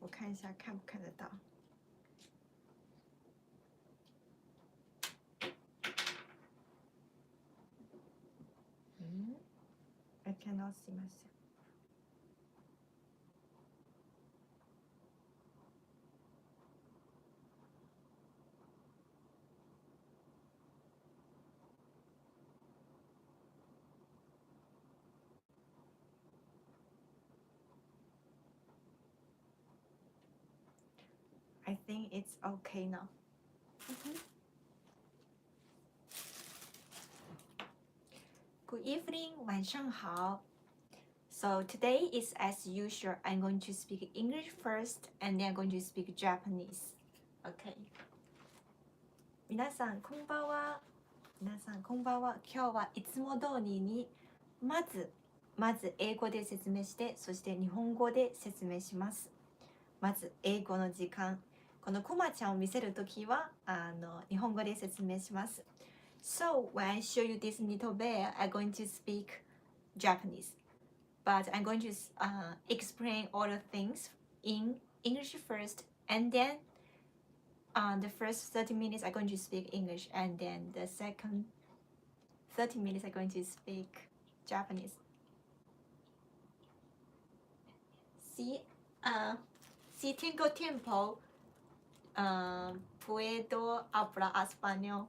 我看一下看不看得到。I cannot see myself. I think it's okay now. Good evening, 晚上好。So today is as usual. I'm going to speak English first, and then I'm going to speak Japanese. Okay. 皆さんこんばんは。皆さんこんばんは。今日はいつも通りにまず英語で説明して、そして日本語で説明します。まず英語の時間。このコマちゃんを見せるときは日本語で説明します。So when I show you this little bear, I'm going to speak Japanese, but I'm going to explain all the things in English first, and then the first 30 minutes I'm going to speak English, and then the second 30 minutes I'm going to speak Japanese. Si tengo tiempo, puedo hablar español.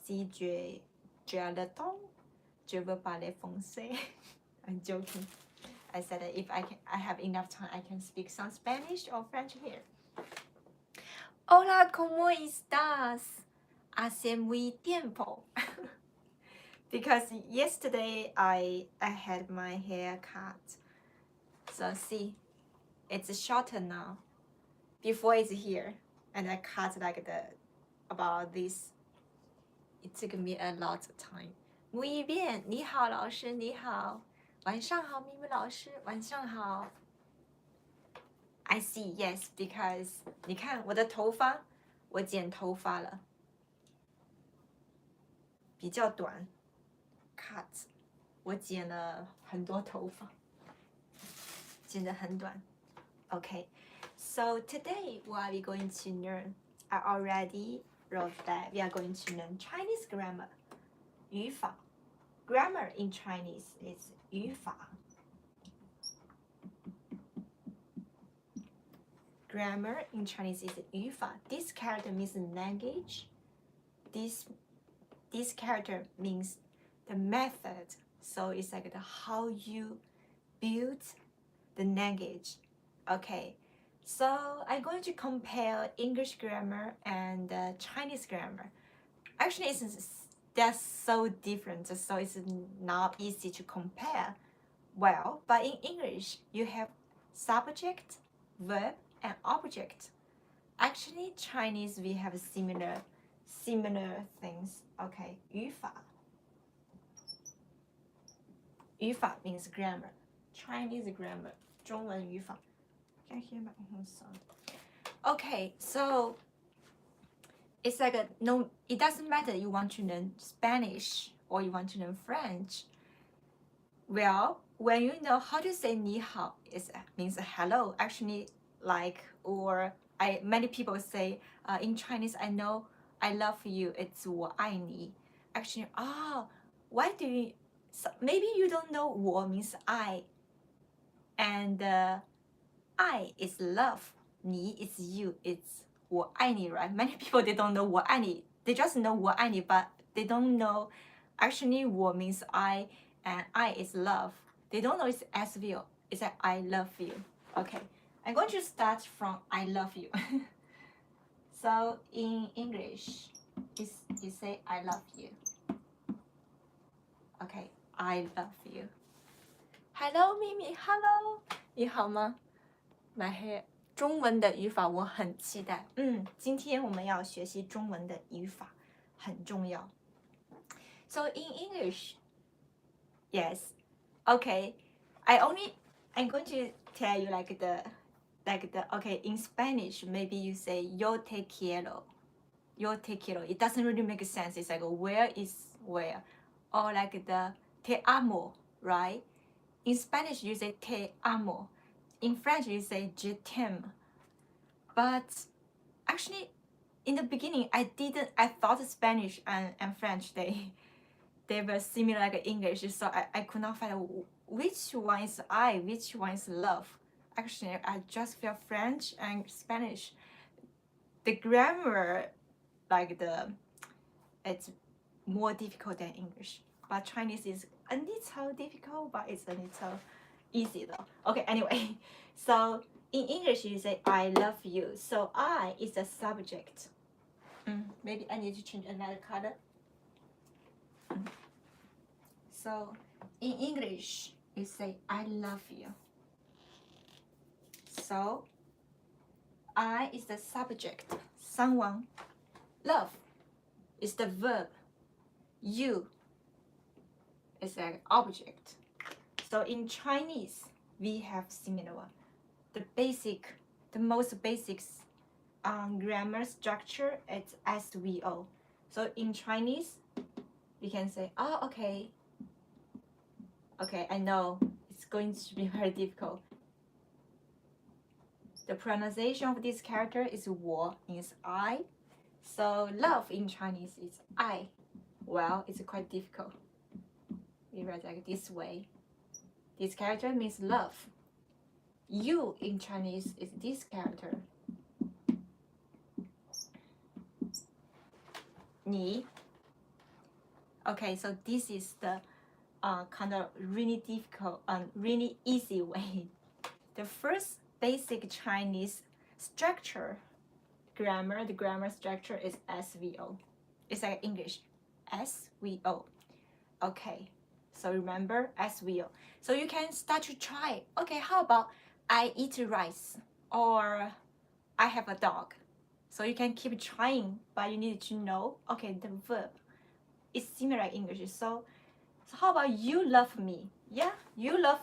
Si j'ai le temps, je veux parler français. I'm joking. I said that if I have enough time, I can speak some Spanish or French here. Hola, ¿cómo estás? Hace muy tiempo. Because yesterday I had my hair cut. So see, it's shorter now. Before it's here, and I cut like about this. It took me a lot of time. Muy bien, 你好老师，你好。晚上好，咪咪老师，晚上好。I see, yes, because 你看我的头发，我剪头发了，比较短 ，cut， 我剪了很多头发，剪得很短。Okay, so today what are we going to learn? I already wrote that we are going to learn Chinese grammar, 语法。Grammar in Chinese is 语法。Grammar in Chinese is 语法。This character means language. This character means the method. So it's like how you build the language. Okay. So I'm going to compare English grammar and Chinese grammar. Actually, they're so different, so it's not easy to compare. Well, but in English, you have subject, verb, and object. Actually, Chinese, we have similar things. Okay, 语法. 语法 means grammar. Chinese grammar, 中文语法. Can you hear my own sound? Okay, so it's like no, it doesn't matter you want to learn Spanish or you want to learn French. Well, when you know how to say 你好, it means hello. Actually, like, or many people say in Chinese, I know I love you, it's 我爱你. Actually, why do you, maybe you don't know 我 means I, and I is love, 你 is you, it's 我爱你, right? Many people, they don't know 我爱你, they just know 我爱你, but they don't know actually 我 means I, and I is love. They don't know it's SVO, it's like I love you. Okay, I'm going to start from I love you. So in English, you say I love you. Okay, I love you. Hello, Mimi, hello. 你好吗? My hair. 中文的语法我很期待。今天我们要学习中文的语法，很重要。So in English, yes, okay. I'm going to tell you like the okay, in Spanish maybe you say yo te quiero. Yo te quiero. It doesn't really make sense. It's like where is where, or like the te amo, right? In Spanish you say te amo. in French you say je t'aime, but actually in the beginning I thought Spanish and French they were similar like English, so I could not find which one is I, which one is love. Actually I just feel French and Spanish, the grammar like it's more difficult than English, but Chinese is a little difficult, but it's a little easy though. Okay, anyway, so in English you say I love you, so I is the subject. Maybe I need to change another color. So in English you say I love you, so I is the subject, someone. Love is the verb, you is an object. So in Chinese we have similar one. The most basic grammar structure is SVO. So in Chinese you can say, oh okay, I know it's going to be very difficult. The pronunciation of this character is 我 means I. So love in Chinese is I. Well, it's quite difficult. We write like this way. This character means love. You in Chinese is this character. 你. Okay, so this is the kind of really difficult and really easy way. The first basic Chinese structure grammar, the grammar structure is SVO. It's like English, SVO. Okay, so remember SVO. So you can start to try. Okay, how about I eat rice, or I have a dog. So you can keep trying, but you need to know, okay, the verb is similar in English. So how about you love me? Yeah, you love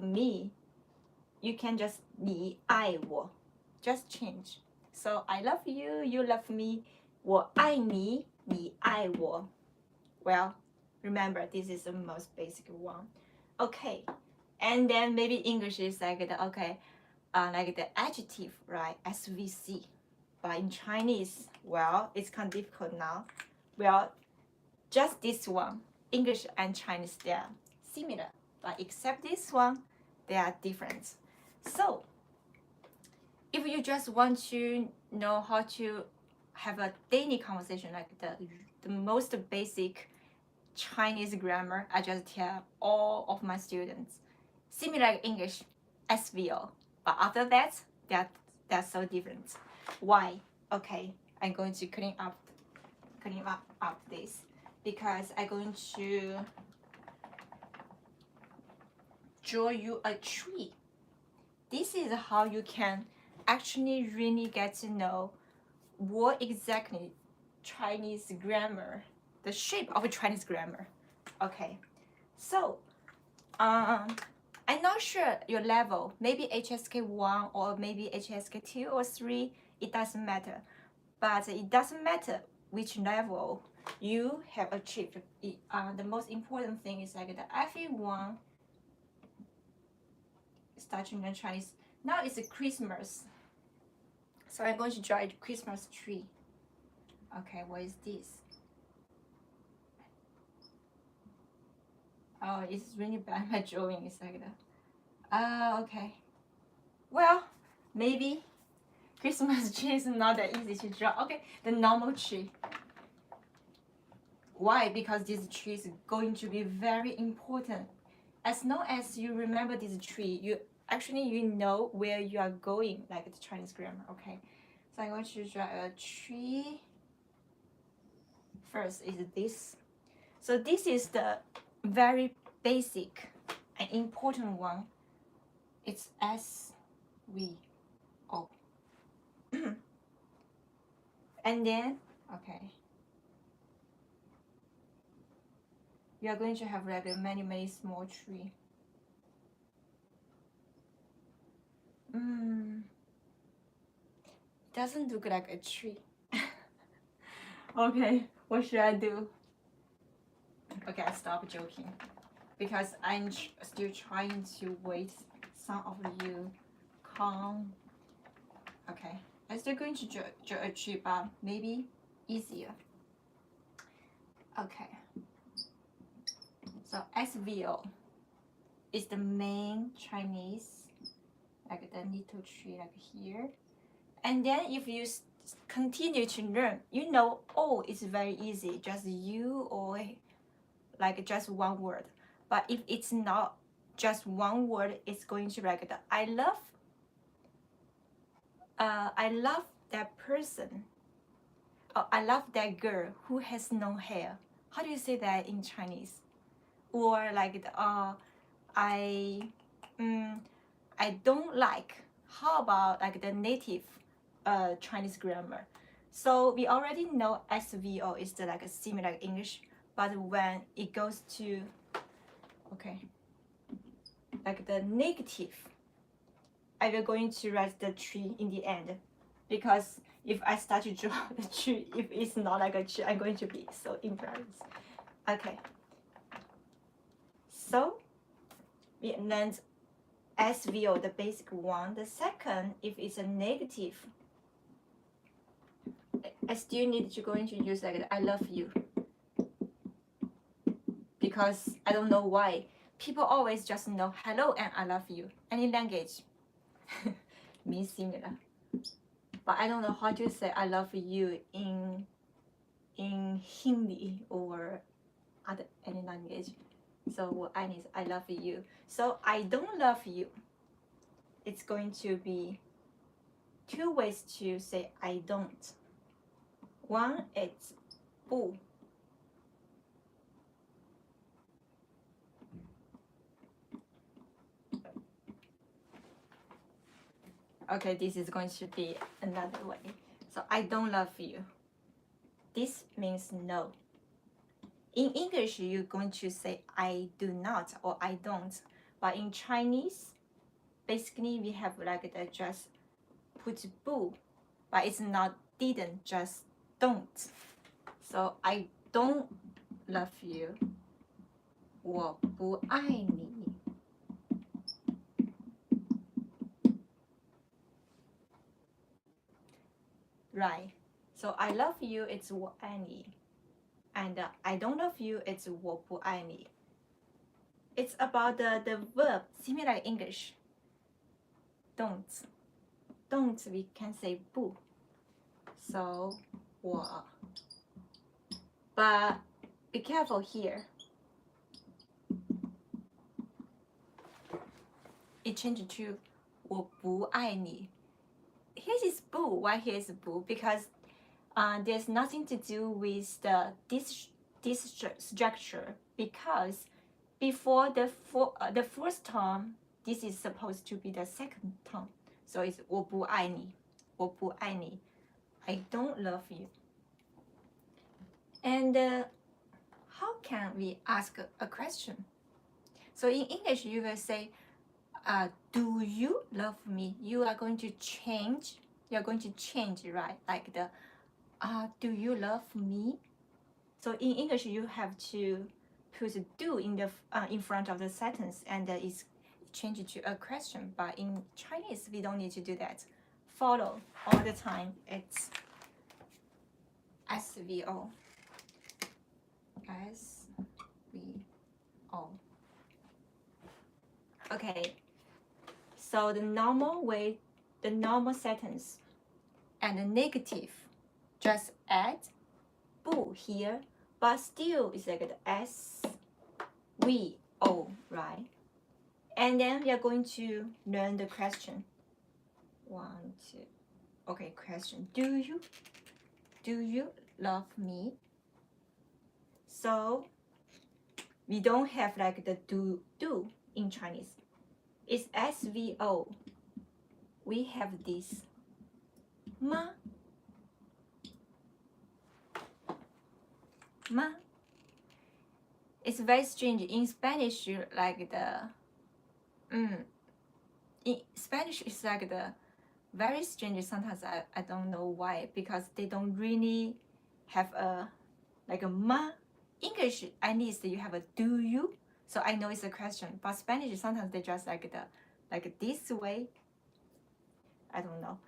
me. You can just 你爱我, just change. So I love you, you love me. 我爱你, 你爱我. Well, remember this is the most basic one. Okay, and then maybe English is like like the adjective, right? SVC. But in Chinese, well, it's kind of difficult now. Well, just this one, English and Chinese, they are similar, but except this one, they are different. So if you just want to know how to have a daily conversation, like the most basic Chinese grammar, I just tell all of my students, similar like English, SVO. But after that, they're so different. Why? Okay, I'm going to clean up this, because I'm going to draw you a tree. This is how you can actually really get to know what exactly Chinese grammar, the shape of Chinese grammar. Okay, so I'm not sure your level, maybe HSK 1 or maybe HSK 2 or 3, it doesn't matter. But it doesn't matter which level you have achieved. The most important thing is like the everyone start to learn Chinese. Now it's Christmas, so I'm going to draw a Christmas tree. Okay, what is this? Oh, it's really bad. My drawing is like that. Okay. Well, maybe Christmas tree is not that easy to draw. Okay, the normal tree. Why? Because this tree is going to be very important. As long as you remember this tree, you know where you are going, like the Chinese grammar. Okay, so I'm going to draw a tree. First is this. So this is the very basic and important one. It's SVO. And then, okay, you are going to have like many small tree. Doesn't look like a tree. Okay, what should I do? Okay, I stop joking, because I'm still trying to wait some of you come. Okay, I'm still going to achieve, but maybe easier. Okay. So SVO is the main Chinese, like the little tree like here. And then if you continue to learn, you know, O is very easy, just U or like just one word. But if it's not just one word, it's going to like the I love that person. Or I love that girl who has no hair. How do you say that in Chinese? Or like the, I don't like. How about like the native Chinese grammar? So we already know SVO is the, like a similar English, but when it goes to like the negative, I will going to write the tree in the end, because if I start to draw the tree, if it's not like a tree, I'm going to be so embarrassed. Okay. So we learned SVO, the basic one. The second, if it's a negative, I still need to go into use like I love you, because I don't know why people always just know hello and I love you. Any language means similar, but I don't know how to say I love you in Hindi or any language. So what I need is I love you. So I don't love you. It's going to be two ways to say I don't. One is 不. Okay, this is going to be another way. So I don't love you. This means no. In English, you're going to say I do not or I don't. But in Chinese, basically we have like the just put 不, but it's not didn't, just don't. So I don't love you. 我不爱你. Right. So I love you, it's 我爱你. And I don't love you, it's 我不爱你. It's about the verb, similar English. Don't. Don't, we can say 不. So 我. But be careful here. It changed to 我不爱你. Here is 不. Why here is 不? Because there's nothing to do with this structure, because before the first term, this is supposed to be the second term. So it's 我不爱你. 我不爱你. I don't love you. And how can we ask a question? So in English, you will say, do you love me? You are going to change. You're going to change, right? Like the, do you love me? So in English, you have to put do in front of the sentence, and it's changed to a question. But in Chinese, we don't need to do that. Follow all the time. It's SVO. SVO. Okay. So the normal way, the normal sentence, and the negative, just add 不 here, but still it's like the SVO, right? And then we are going to learn the question. 1, 2. Okay, question. Do you love me? So we don't have like the do in Chinese. It's SVO. We have this 吗? 吗? It's very strange. In Spanish, like the in Spanish, it's like the very strange. Sometimes I don't know why, because they don't really have a like a 吗. English, at least you have a do you, so I know it's a question. But Spanish, sometimes they just like like this way. I don't know.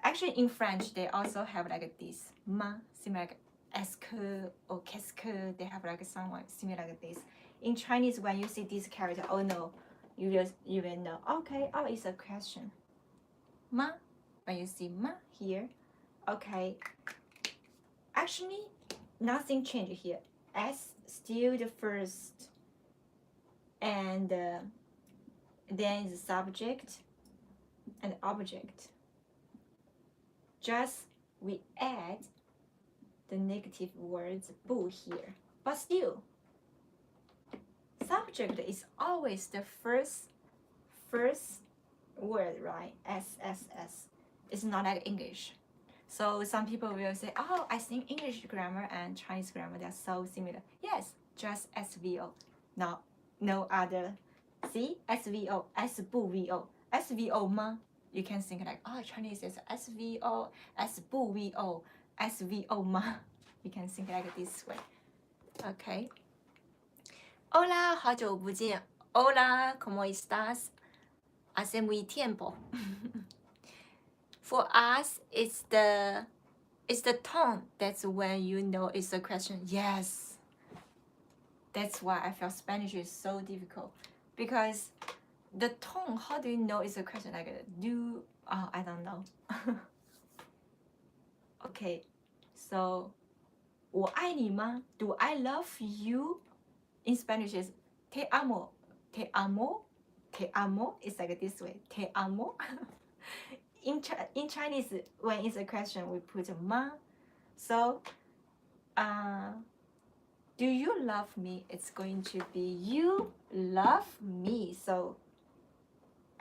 Actually, in French, they also have like this ma, similar like est-ce que or qu'est-ce que. They have like someone similar like this. In Chinese, when you see this character, oh no, you will know. Okay, oh, it's a question. Ma, when you see ma here, okay. Actually, nothing changed here. S still the first, and then the subject and object. Just we add the negative words bu here, but still subject is always the first word, right? S. It's not like English. So some people will say, oh, I think English grammar and Chinese grammar, they're so similar. Yes, just SVO. No other. See? SVO, S-bu VO. SVO ma. You can think like, oh, Chinese is SVO, S-bu VO, SVO ma. You can think like this way. Okay. Hola, 好久不见. Hola, ¿cómo estás? Hace muy tiempo. For us, it's the tone. That's when you know it's a question. Yes. That's why I feel Spanish is so difficult, because the tone. How do you know it's a question? Like I don't know. Okay, so 我爱你吗? Do I love you? In Spanish is te amo. Te amo. Te amo. It's like this way. Te amo. In Chinese, when it's a question, we put ma. So, do you love me? It's going to be you love me. So,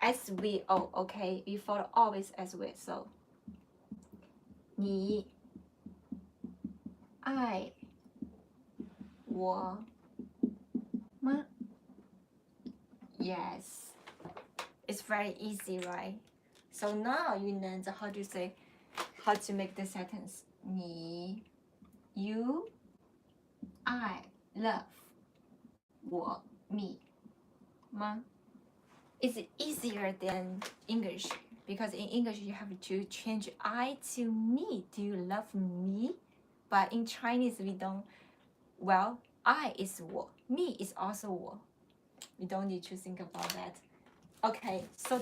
SVO, okay? We follow always SVO. So, 你爱我吗? Yes. It's very easy, right? So now you know how to make the sentence. 你 you I love 我 me 吗? It's easier than English, because in English you have to change I to me. Do you love me? But in Chinese we don't. Well, I is 我, me is also 我. We don't need to think about that. Okay, so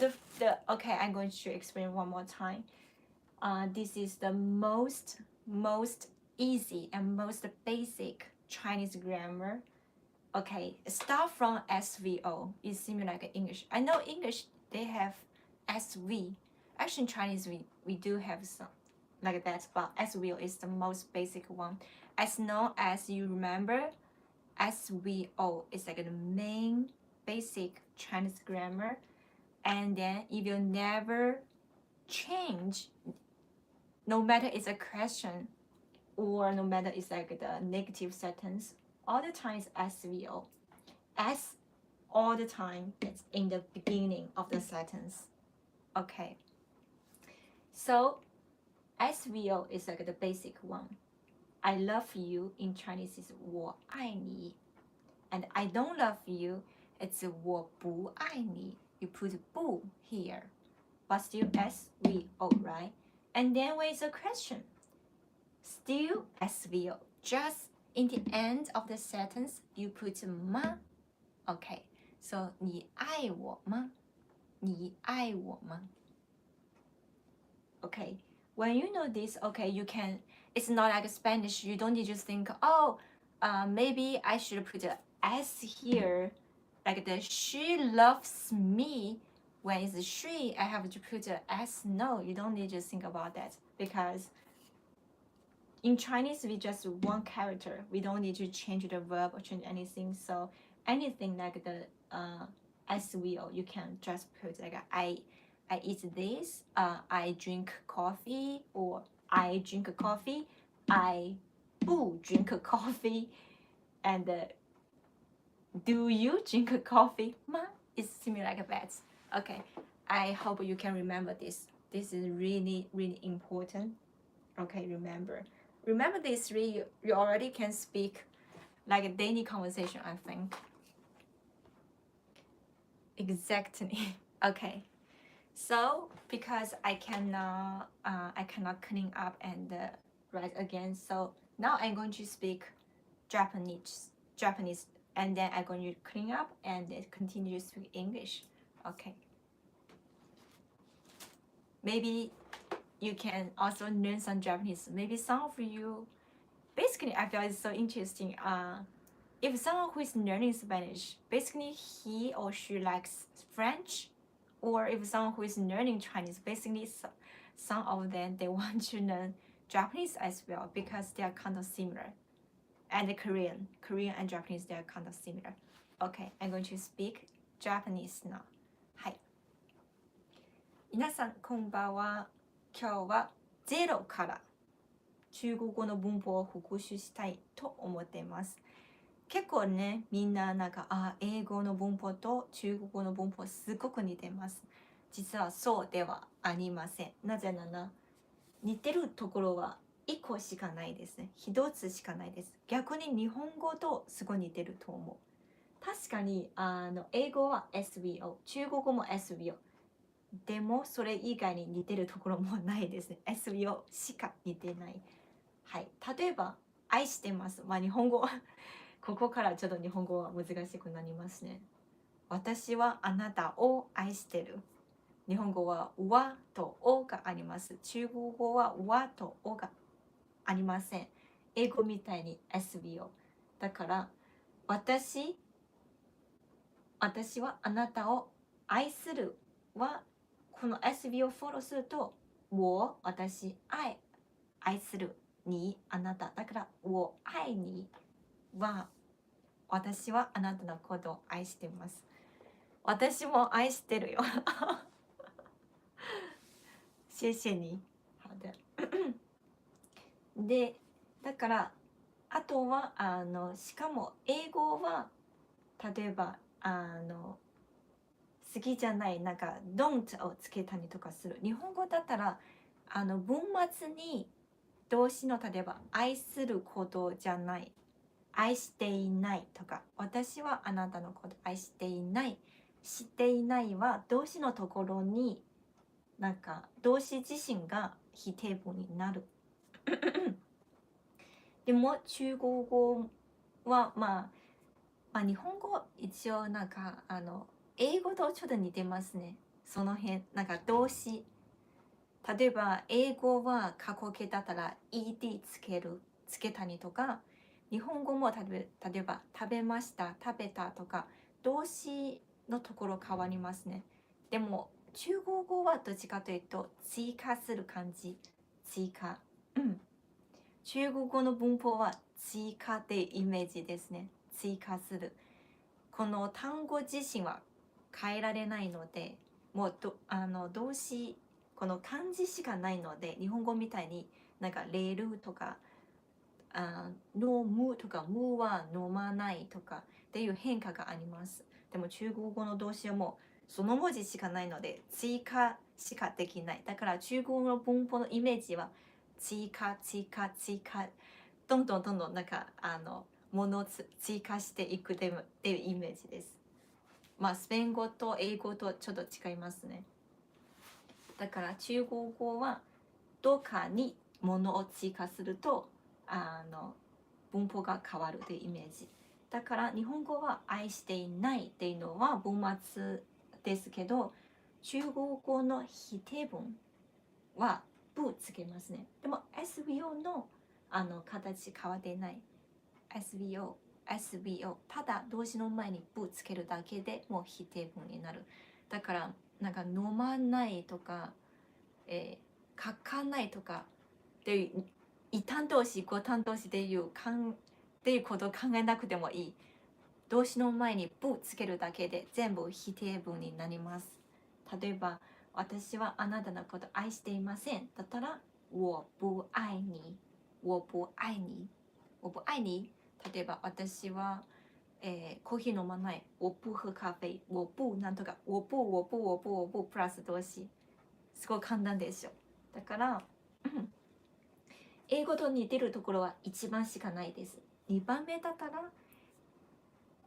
okay, I'm going to explain one more time. This is the most easy and most basic Chinese grammar. Okay, start from SVO. It's similar like English. I know English they have SV. Actually, in Chinese we do have some like that, but SVO is the most basic one. As long as you remember, SVO is like the main basic Chinese grammar, and then it will never change, no matter it's a question or no matter it's like the negative sentence. All the time is SVO. S all the time, it's in the beginning of the sentence. Okay, so SVO is like the basic one. I love you in Chinese is 我爱你, and I don't love you, it's 我不爱你. You put 不 here, but still SVO, right? And then when it's a question, still SVO. Just in the end of the sentence, you put 吗? Okay, so 你爱我吗? 你爱我吗? Okay, when you know this, okay, you can. It's not like Spanish. You don't need to think, oh, maybe I should put a S here, like the she loves me. When it's she, I have to put a S. No, you don't need to think about that, because in Chinese we just one character. We don't need to change the verb or change anything. So anything like the SVO, you can just put like I eat this, I drink coffee, or I drink coffee, I 不 drink coffee, and do you drink coffee? Ma? It's similar like that. Okay, I hope you can remember this. This is really important. Okay, remember these three. You already can speak like a daily conversation, I think. Exactly. Okay. So because I cannot clean up and write again. So now I'm going to speak Japanese, and then I'm going to clean up and continue to speak English. Okay. Maybe you can also learn some Japanese. Maybe some of you, basically, I feel it's so interesting. If someone who is learning Spanish, basically he or she likes French, or if someone who is learning Chinese, basically some of them, they want to learn Japanese as well because they are kind of similar. And Korean and Japanese, they are kind of similar. Okay, I'm going to speak Japanese now. はい。皆さんこんばんは。今日はゼロから中国語の文法を復習したいと思っています。結構ね、みんな英語の文法と中国語の文法すごく似てます。実はそうではありません。なぜなら、似てるところは1個しかないですね。1つしかないです。逆に日本語とすごい似てると思う。確かに英語は SVO、中国語も SVO。でもそれ以外に似てるところもないですね。SVO しか似てない。はい。例えば、愛してます。日本語ここからちょっと日本語は難しくなりますね。私はあなたを愛してる。日本語はわとおがあります。中国語はわとおがありません。英語みたいに SVO。だから私はあなたを愛するはこの SVO をフォローすると私愛するにあなただから愛には私はあなたのことを愛しています。私も愛してるよ。谢谢你。好的。で、だからあとはしかも英語は例えば好きじゃないdon't をつけたりとかする。日本語だったら文末に動詞の例えば愛することじゃない愛していないとか私はあなたのこと愛していないしていないは動詞のところに動詞自身が否定文になる。でも中国語は日本語一応英語とちょっと似てますね。その辺動詞例えば英語は過去形だったら ED つけたりとか日本語も例えば食べました食べたとか動詞のところ変わりますね。でも中国語はどっちかというと追加する感じ。追加。中国語の文法は追加ってイメージですね。追加する。この単語自身は変えられないのでもう動詞この漢字しかないので日本語みたいにレールとか飲むとかむは飲まないとかっていう変化があります。でも中国語の動詞はもうその文字しかないので追加しかできない。だから中国語の文法のイメージは追加どんどんものを追加していくっていうイメージです。スペイン語と英語とちょっと違いますね。だから中国語はどっかにものを追加すると文法が変わるというイメージ。だから日本語は愛していないっていうのは文末ですけど中国語の否定文はぶつけますね。でも SVO の形変わっていない。SVO ただ動詞の前にぶつけるだけでもう否定文になる。だから飲まないとか、書かないとかっていう異端動詞語端動詞っていうことを考えなくてもいい。動詞の前にぶつけるだけで全部否定文になります。例えば私はあなたのこと愛していませんだったら我不愛你例えば私は、コーヒー飲まない我不喝咖啡我不なんとか我不プラス動詞すごい簡単でしょ。だから英語と似てるところは1番しかないです。2番目だったら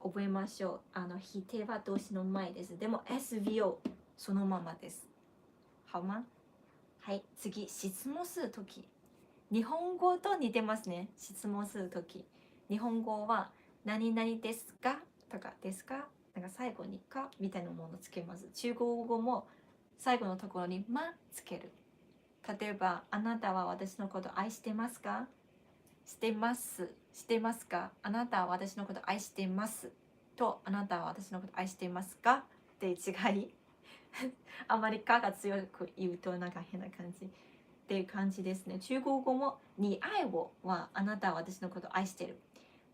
覚えましょう。否定は動詞の前です。でも SVO そのままです。好吗？はい、次、質問するとき。日本語と似てますね。質問するとき。日本語は何々ですかとかですか、なんか最後にかみたいなものをつけます。中国語も最後のところにまつける。例えば、あなたは私のこと愛してますか？してます。してますか？あなたは私のこと愛してます。と、あなたは私のこと愛してますかって違い。あまりかが強く言うとなんか変な感じ。っていう感じですね。中国語も你愛我はあなたは私のこと愛してる。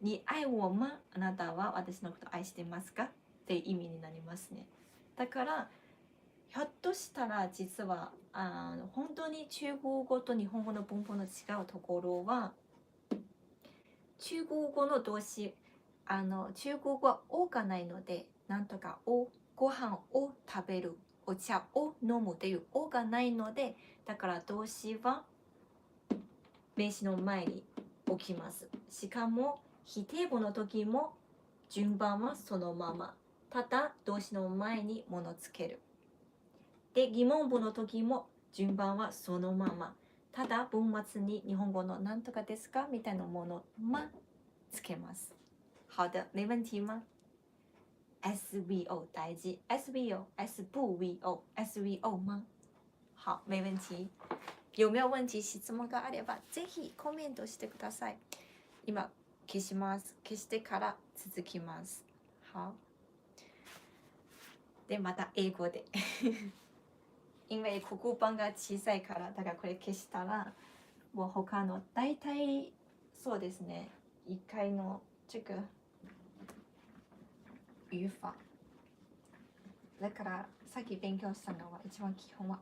你愛我吗？あなたは私のこと愛してますか？っていう意味になりますね。だからひょっとしたら実は本当に中国語と日本語の文法の違うところは、中国語の動詞中国語はおがないので、なんとかお、ご飯を食べる、お茶を飲むというおがないので、だから動詞は名詞の前に置きます。しかも否定語の時も順番はそのまま。ただ動詞の前にものつける。で、疑問文の時も順番はそのまま。ただ文末に日本語のなんとかですかみたいなものまつけます。好的，没问题吗？ SVO 大事 SVO S 不 VO SVO 吗？好，没问题。有没有問題、質問があればぜひコメントしてください。今消します。消してから続きます。好。でまた英語で。因为黒板が小さいからだからこれ消したらもう他の大体そうですね1回の这个語法だからさっき勉強したのは一番基本は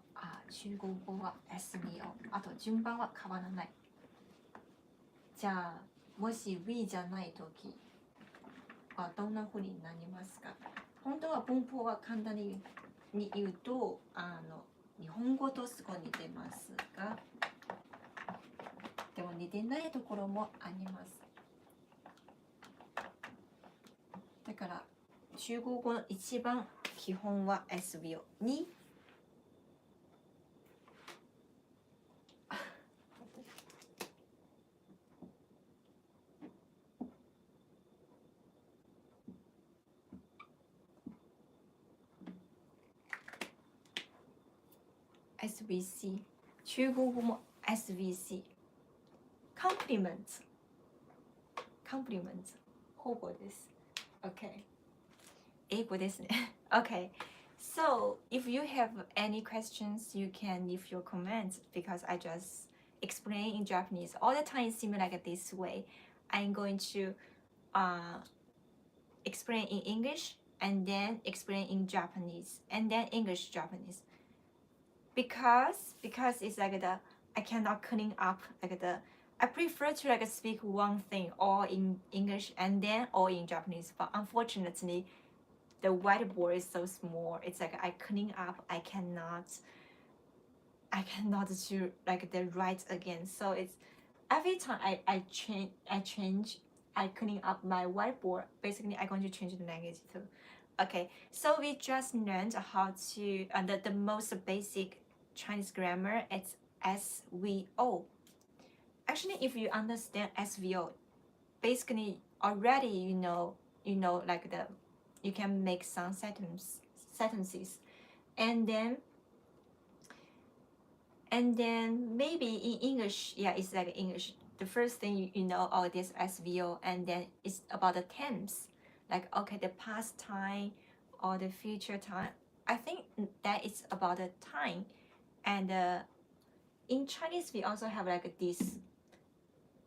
中国語は SVO あと順番は変わらない。じゃあもし We じゃないときはどんな風になりますか？本当は文法は簡単に言うと日本語とすごい似てますが、でも似てないところもあります。だから中国語の一番基本は SVO にSVC 中国語も SVC Compliment ほぼです。 OK 英語ですね。OK so if you have any questions you can leave your comments because I just explain in Japanese all the time similar like this way. I'm going to explain in English and then explain in Japanese and then English Japanese because it's like I cannot clean up like I prefer to like speak one thing all in English and then all in Japanese, but unfortunately the whiteboard is so small. It's like I clean up, I cannot do like the write again. So it's every time I change I clean up my whiteboard. Basically I'm going to change the language too. Okay, so we just learned how to the most basic Chinese grammar. It's SVO. Actually, if you understand SVO, basically already you know like you can make some sentences, and then maybe in English, yeah, it's like English. The first thing you know, oh, this SVO, and then it's about the tense, like okay, the past time or the future time. I think that it's about the time, and in Chinese we also have like this.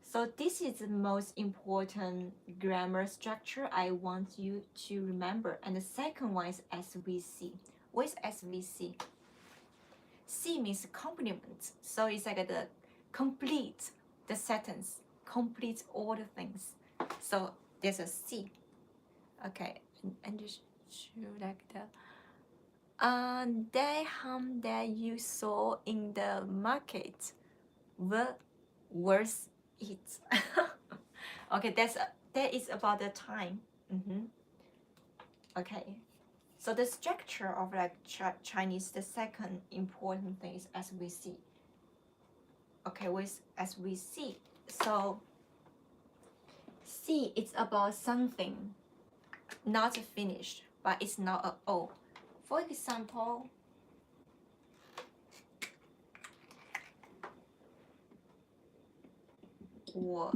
So this is the most important grammar structure I want you to remember. And the second one is SVC. What is SVC? C means complement. So it's like the complete the sentence, complete all the things. So there's a C. Okay, and just like the the ham that you saw in the market were worth it. Okay, that is about the time. Okay, So the structure of like Chinese, the second important thing is as we see. Okay, with as we see. So see, it's about something not finished, but it's not at all. For example, 我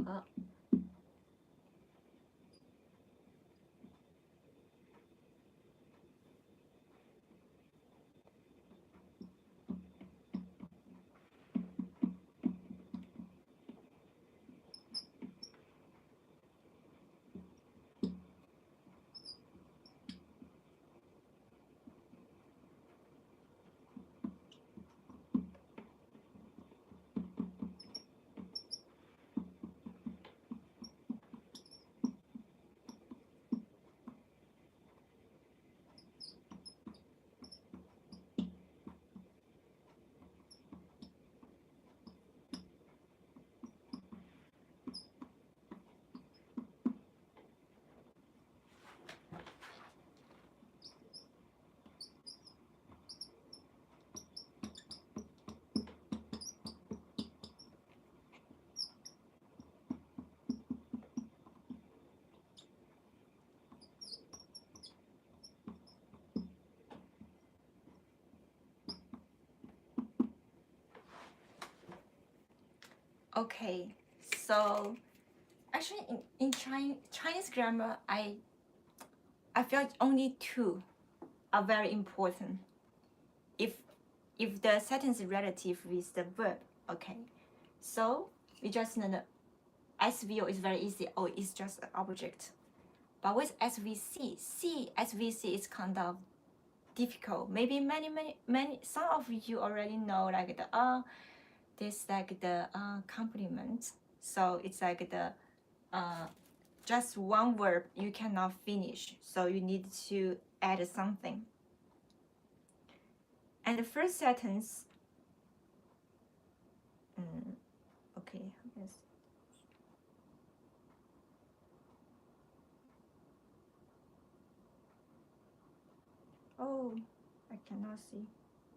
Okay, so actually in Chinese grammar, I feel only two are very important. If the sentence is relative with the verb, okay. So we just know that SVO is very easy. Oh, it's just an object. But with SVC, SVC is kind of difficult. Maybe many some of you already know like the this like the complement. So it's like the just one verb you cannot finish. So you need to add something. And the first sentence, okay, yes. Oh, I cannot see.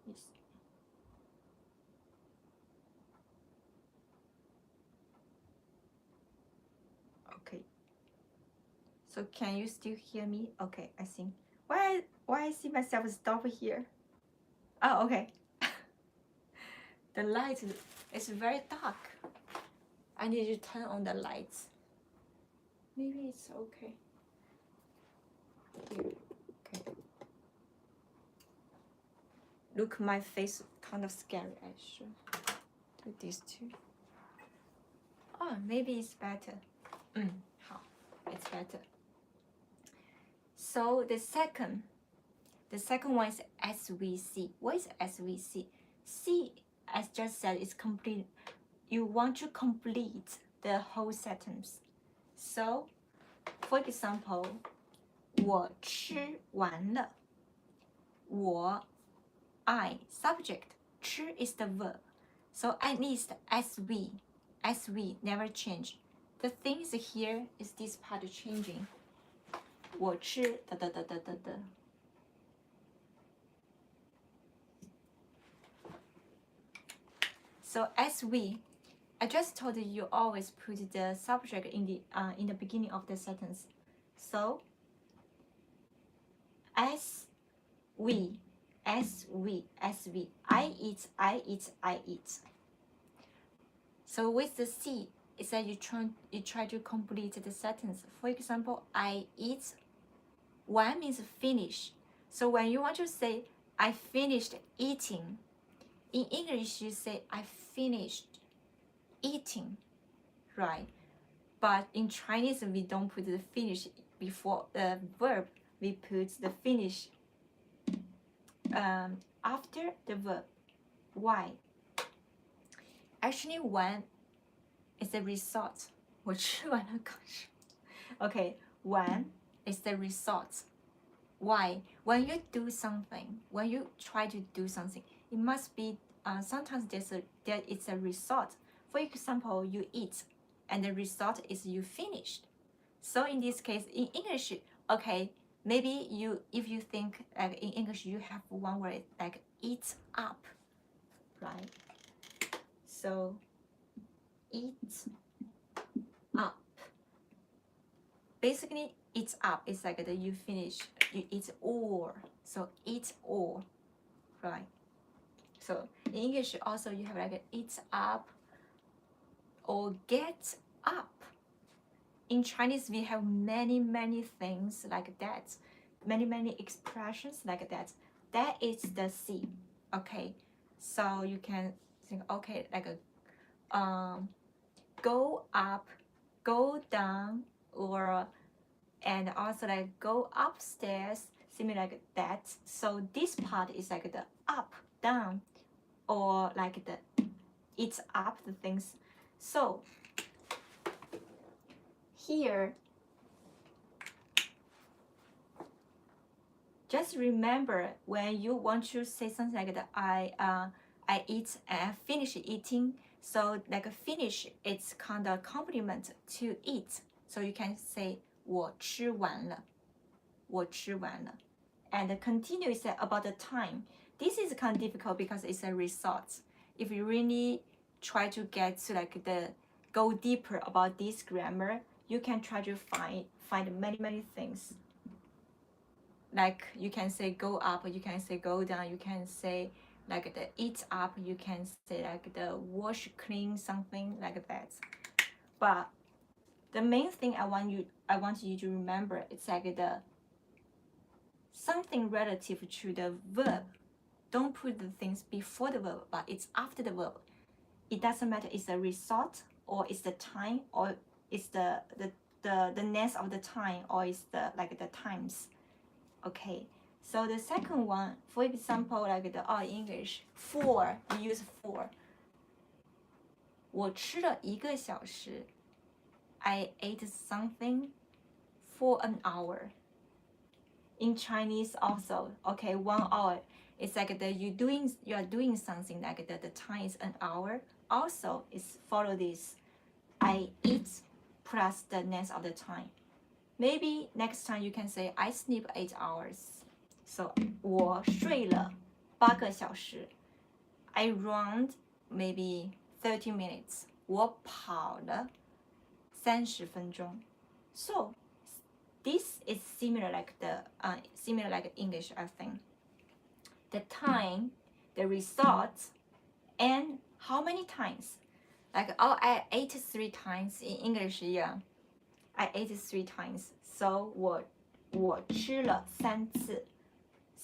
Yes. Okay. So can you still hear me? Okay, I think. Why I see myself stop here? Oh, okay. The light is very dark. I need to turn on the lights. Maybe it's okay. Here. Okay. Look, my face kind of scary. I should do this too. Oh, maybe it's better. It's better. So the second one is SVC. What is SVC? C, as just said, is complete. You want to complete the whole sentence. So, for example, 我吃完了. 我 I subject. 吃 is the verb. So at least SV never change. The things here is this part changing. 我吃 da da da da da da. So SV, I just told you always put the subject in the beginning of the sentence. So SV, I eat. So with the C, it's that you try to complete the sentence. For example, I eat. One means finish. So when you want to say I finished eating, in English you say I finished eating, right? But in Chinese we don't put the finish before the verb. We put the finish after the verb. Why? Actually, one is the result. 我吃完了刚吃. Okay, one is the result. Why? When you do something, when you try to do something, it must be sometimes there is a result. For example, you eat, and the result is you finished. So in this case, in English, okay, maybe if you think like in English you have one word like eat up, right? So eat up. Basically, eat up is like that you finish, you eat all. So eat all, right? So in English also you have like eat up or get up. In Chinese we have many things like that, many expressions like that. That is the C. Okay, so you can think, okay, like a go up, go down, or and also like go upstairs, similar like that. So this part is like the up, down, or like the it's up the things. So here, just remember when you want to say something like that, I eat and finish eating. So like finish, it's kind of compliment to eat. So you can say 我吃完了，我吃完了. And continue is about the time. This is kind of difficult because it's a result. If you really try to get to like go deeper about this grammar, you can try to find many things. Like you can say go up, you can say go down, you can say like the eat up, you can say like the wash, clean, something like that. But the main thing I want you to remember, it's like the something relative to the verb. Don't put the things before the verb, but it's after the verb. It doesn't matter it's a result or it's the time or it's the length of the time or it's the like the times. Okay, so the second one, for example, like the English, for, you use for. 我吃了1个小时. I ate something for an hour. In Chinese also, okay, 1 hour. It's like you are doing something like the time is an hour. Also, it's follow this. I eat plus the length of the time. Maybe next time you can say I sleep 8 hours. So 我睡了8个小时. I run maybe 30 minutes. 我跑了30分钟. So this is similar like English, I think. The time, the result, and how many times. Like I ate 3 times in English, yeah. I ate 3 times. So 我吃了3次.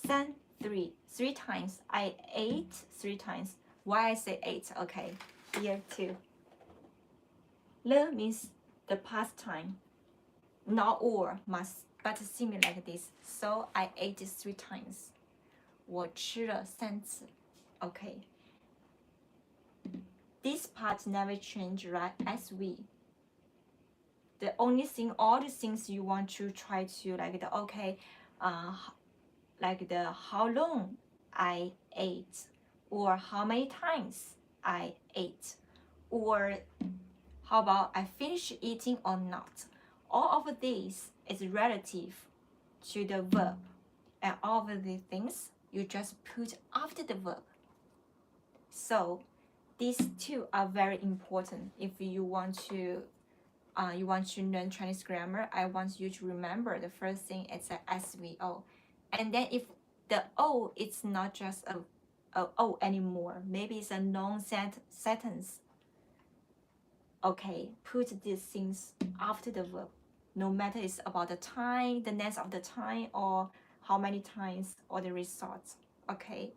3 times. I ate 3 times. Why I say 8? Okay, here too. Le means the past time. Not or, must, but similar like this. So I ate 3 times. 我吃了3次. Okay. This part never change, right? As we. The only thing, all the things you want to try to like the okay, like the how long I ate, or how many times I ate, or how about I finished eating or not. All of these is relative to the verb, and all of the things you just put after the verb. So these two are very important if you want to learn Chinese grammar. I want you to remember the first thing is a SVO, and then if the O it's not just a O anymore, maybe it's a non-sentence. Okay, put these things after the verb, no matter it's about the time, the length of the time, or how many times, or the results. Okay,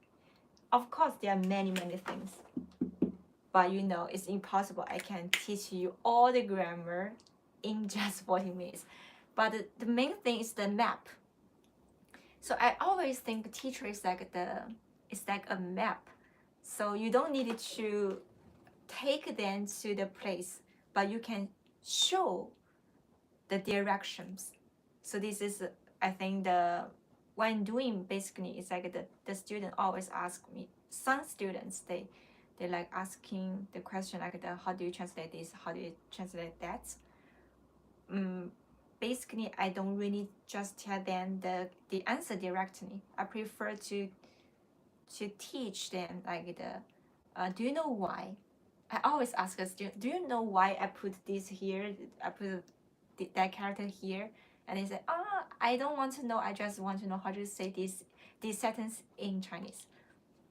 of course there are many things, but you know it's impossible. I can teach you all the grammar in just 40 minutes. But the main thing is the map. So I always think teacher is like a map. So you don't need to take them to the place, but you can show the directions. So this is, I think, when doing basically, it's like the student always ask me. Some students they like asking the question like how do you translate this? How do you translate that? basically I don't really just tell them the answer directly. I prefer to teach them like do you know why? I always ask a student, do you know why I put this here? I put that character here, and they say, I don't want to know. I just want to know how to say this sentence in Chinese.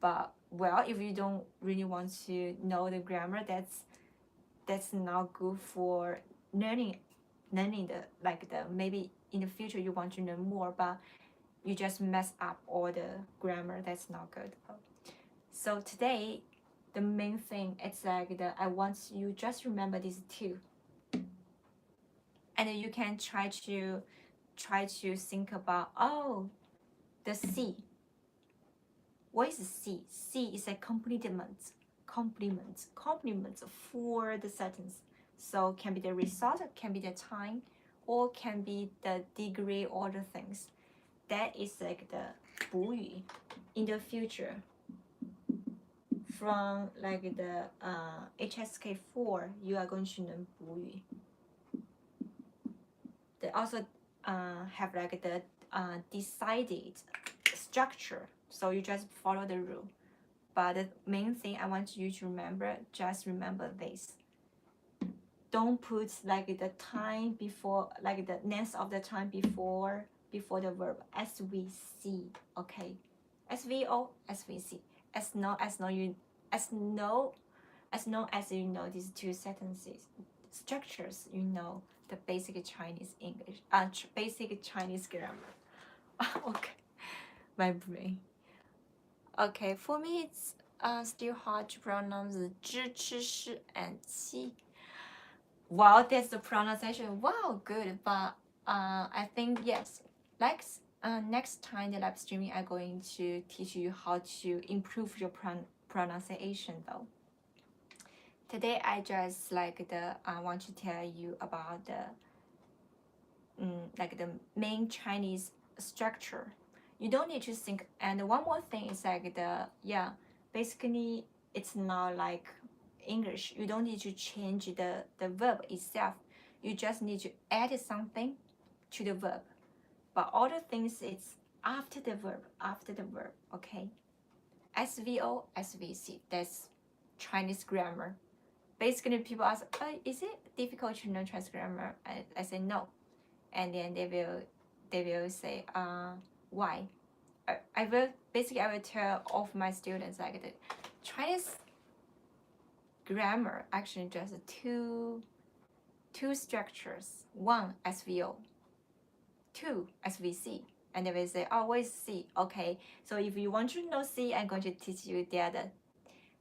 But well, if you don't really want to know the grammar, that's not good for learning maybe in the future you want to learn more, but you just mess up all the grammar. That's not good. So today, the main thing is like I want you just remember these two, and you can try to think about the C. What is C? C is a complement for the sentence. So can be the result, can be the time, or can be the degree or the things. That is like the 补语 in the future. From like the HSK4, you are going to learn 补语. They also have like the decided structure. So you just follow the rule. But the main thing I want you to remember, just remember this. Don't put like the time before, like the length of the time before the verb. As we see, okay? SVO, SVC. As long as you know these two sentences, structures, you know the basic Chinese English, basic Chinese grammar. Okay, my brain. Okay, for me it's still hard to pronounce the 知, 吃, 是 and 七. Wow, that's the pronunciation. Wow, good. But I think yes. Next time the live streaming, I'm going to teach you how to improve your pronunciation though. Today I just I want to tell you about the main Chinese structure. You don't need to think. And one more thing is basically it's not like English. You don't need to change the verb itself. You just need to add something to the verb. But all the things it's after the verb, okay? SVO, SVC, that's Chinese grammar. Basically people ask, is it difficult to learn Chinese grammar? I say no. And then they will say, why? I will tell all of my students like the Chinese grammar actually just two structures. One SVO, two SVC, and they will say, what is C? Okay, so if you want to know C, I'm going to teach you the other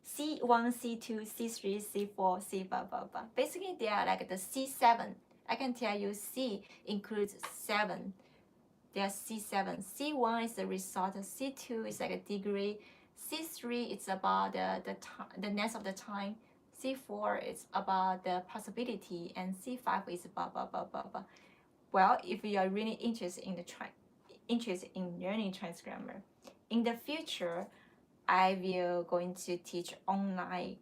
C1, C2, C3, C4, C blah blah blah. Basically they are like the C7. I can tell you C includes 7. There's C7. C1 is the result. C2 is like a degree. C3 is about the length of the time. C4 is about the possibility, and C5 is blah blah blah blah blah. Well, if you are really interested in learning Chinese grammar, in the future, I will going to teach online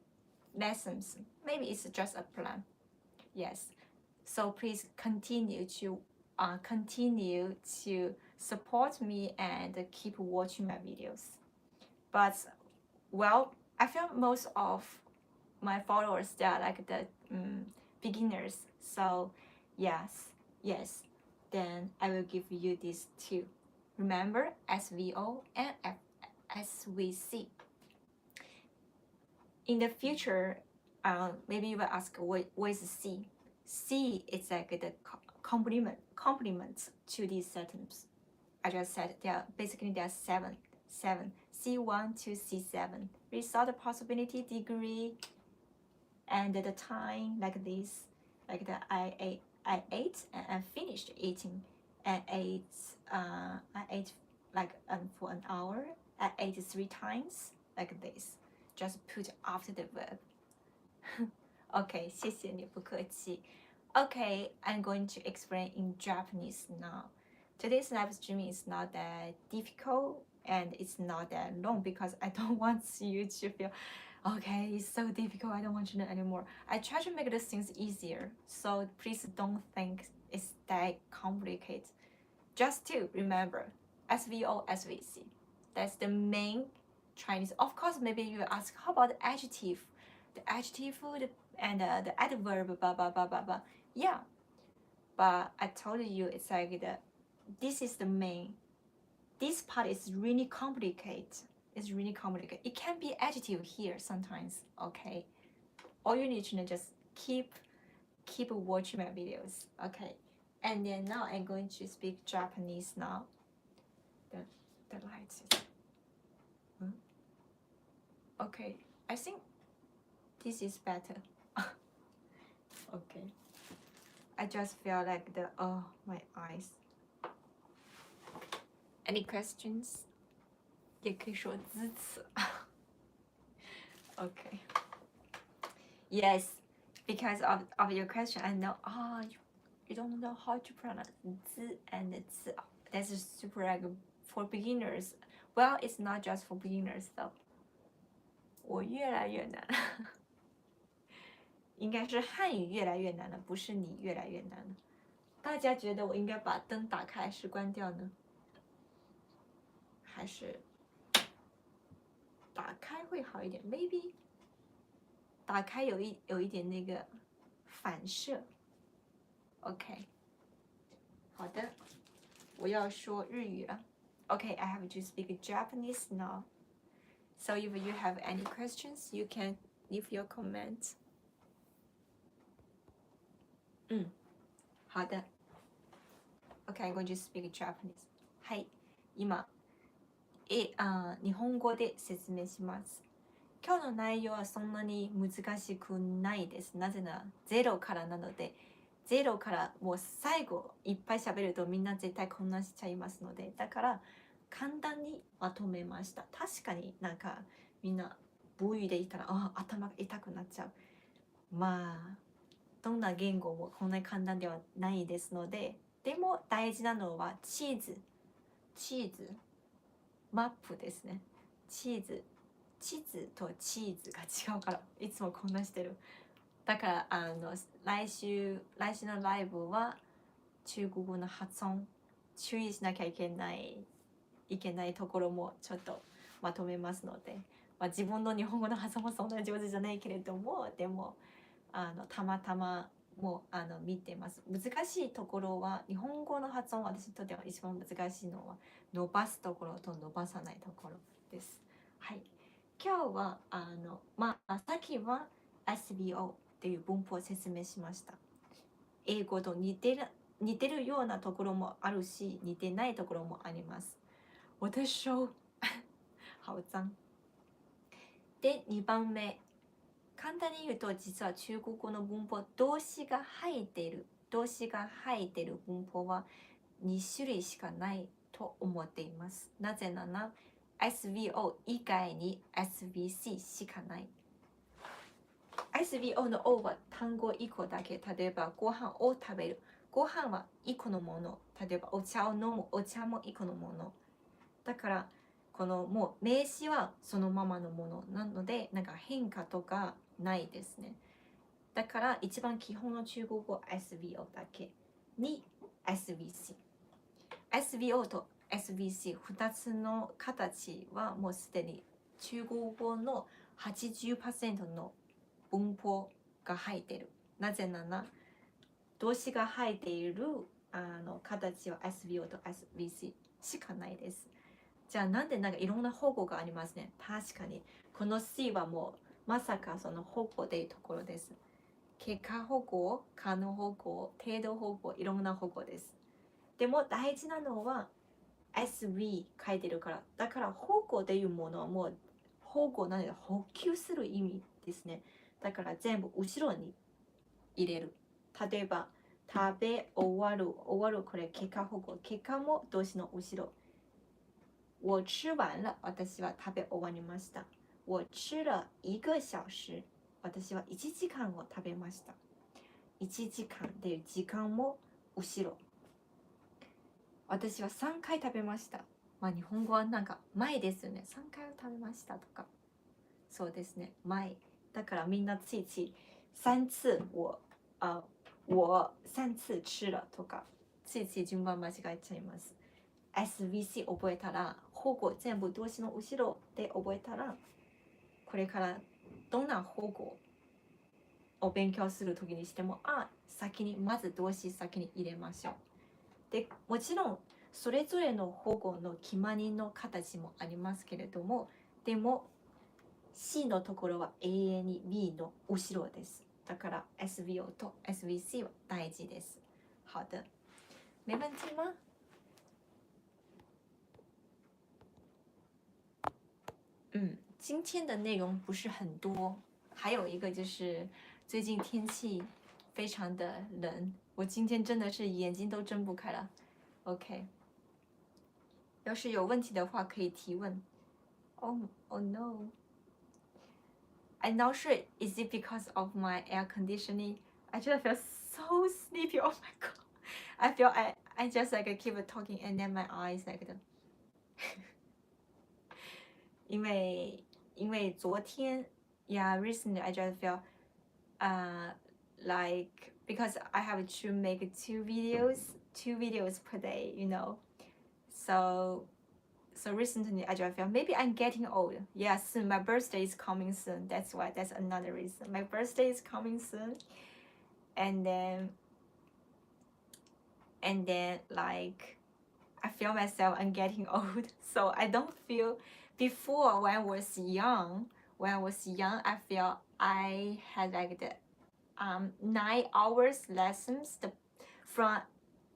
lessons. Maybe it's just a plan. Yes. So please continue to support me and keep watching my videos. But well, I feel most of my followers, they are like the beginners. So yes, then I will give you these two. Remember SVO and SVC. In the future, maybe you will ask, what is C? C is like the complement to these sentences. I just said there are 7. C1 to C7. Result, possibility, degree, and the time like this. Like the I ate and I finished eating. I ate like for an hour. I ate 3 times like this. Just put after the verb. Okay, 谢谢你，不客气. Okay, I'm going to explain in Japanese now. Today's live streaming is not that difficult and it's not that long because I don't want you to feel, Okay, it's so difficult. I don't want to know anymore. I try to make these things easier, so please don't think it's that complicated. Just to remember, SVO, SVC. That's the main Chinese. Of course, maybe you ask, how about the adjective? The adjective and the adverb, blah, blah, blah, blah, blah. Yeah, but I told you it's like this is the main. This part is really complicated. It's really complicated. It can be adjective here sometimes, okay? All you need to know, just keep watching my videos, okay? And then now I'm going to speak Japanese now. The lights is... Okay, I think this is better. Okay. I just feel like my eyes. Any questions? 也可以说支持。Okay. Yes, because of your question, I know. You don't know how to pronounce 字 and 字. That's super like for beginners. Well, it's not just for beginners though. 我越来越难。应该是汉语越来越难了，不是你越来越难了。大家觉得我应该把灯打开还是关掉呢？还是打开会好一点 ？Maybe 打开有一点那个反射。OK， 好的，我要说日语了。Okay, I have to speak Japanese now. So if you have any questions, you can leave your comments. 好的。Okay, I'm going to speak Japanese. はい、今、日本語で説明します。今日の内容はそんなに難しくないです。なぜならゼロからなので、ゼロからもう最後いっぱい喋るとみんな絶対混乱しちゃいますので、だから簡単にまとめました。確かになんかみんな母語で言ったら頭が痛くなっちゃう。まあどんな言語もこんなに簡単ではないですので、でも大事なのは地図マップですね。地図とチーズが違うからいつも混乱してる。だから来週のライブは中国語の発音注意しなきゃいけないところもちょっとまとめますので、自分の日本語の発音もそんな上手じゃないけれども、でもたまたまも見てます。難しいところは日本語の発音、私にとっては一番難しいのは伸ばすところと伸ばさないところです。はい。今日はさっきは SVO っていう文法を説明しました。英語と似てるようなところもあるし、似てないところもあります。我的手好脏。で、2番目。簡単に言うと、実は中国語の文法、動詞が入っている文法は2種類しかないと思っています。なぜなら、SVO 以外に SVC しかない。SVO の O は単語1個だけ。例えば、ご飯を食べる。ご飯は1個のもの。例えば、お茶を飲む。お茶も1個のもの。だから、このもう名詞はそのままのものなので、なんか変化とかないですね。だから、一番基本の中国語は SVO だけに SVC。SVO とSVC 2つの形はもうすでに中国語の 80% の文法が入っている。なぜなら動詞が入っている形は SVO と SVC しかないです。じゃあなんでいろんな方語がありますね。確かにこの C はもうまさかその方語でいうところです。結果方語、可能方語、程度方語、いろんな方語です。でも大事なのは SV 書いてるから。だから方語でいうものはもう方語なので補給する意味ですね。だから全部後ろに入れる。例えば食べ終わるこれ結果方語。結果も動詞の後ろ。我吃完了。私は食べ終わりました。我吃了1个小時。私は1時間を食べました。1時間っていう時間も後ろ。私は3回食べました。日本語はなんか前ですよね。3回を食べましたとか。そうですね。前。だからみんなついつい3次我3次吃了とかついつい順番間違えちゃいます。SVC 覚えたら保護全部動詞の後ろで覚えたらこれからどんな保護を勉強するときにしても先にまず動詞先に入れましょう。でもちろんそれぞれの保護の決まりの形もありますけれども、でも C のところは永遠に B の後ろです。だから SVO と SVC は大事です。好的，没问题吗？今天的内容不是很多，还有一个就是最近天气非常的冷，我今天真的是眼睛都睁不开了。OK， 要是有问题的话可以提问。Oh no， I'm not sure is it because of my air conditioning. I just feel so sleepy. Oh my god. I feel I just like keep talking and then my eyes like the 因为昨天 recently I just feel like because I have to make two videos per day, so recently I just feel maybe I'm getting old. Soon my birthday is coming soon. That's another reason. My birthday is coming soon, and then like I feel myself I'm getting old. So I don't feel before when I was young. I feel I had like the 9 hours lessons from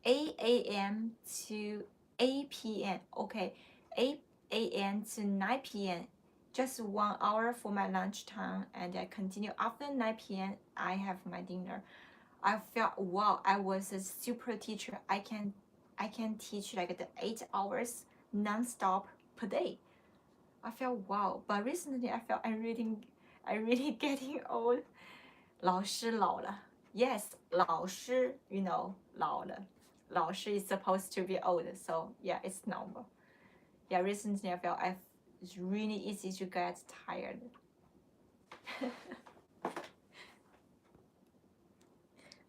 8 a.m. to 8 p.m. Okay, 8 a.m. to 9 p.m. Just 1 hour for my lunchtime, and I continue after 9 p.m. I have my dinner. I felt wow, I was a super teacher. I can teach like the 8 hours non-stop per day. I felt wow, but recently I felt I really getting old. 老师老了 Yes, 老师 老了老师 is supposed to be old, so yeah, it's normal. Recently I felt it's really easy to get tired.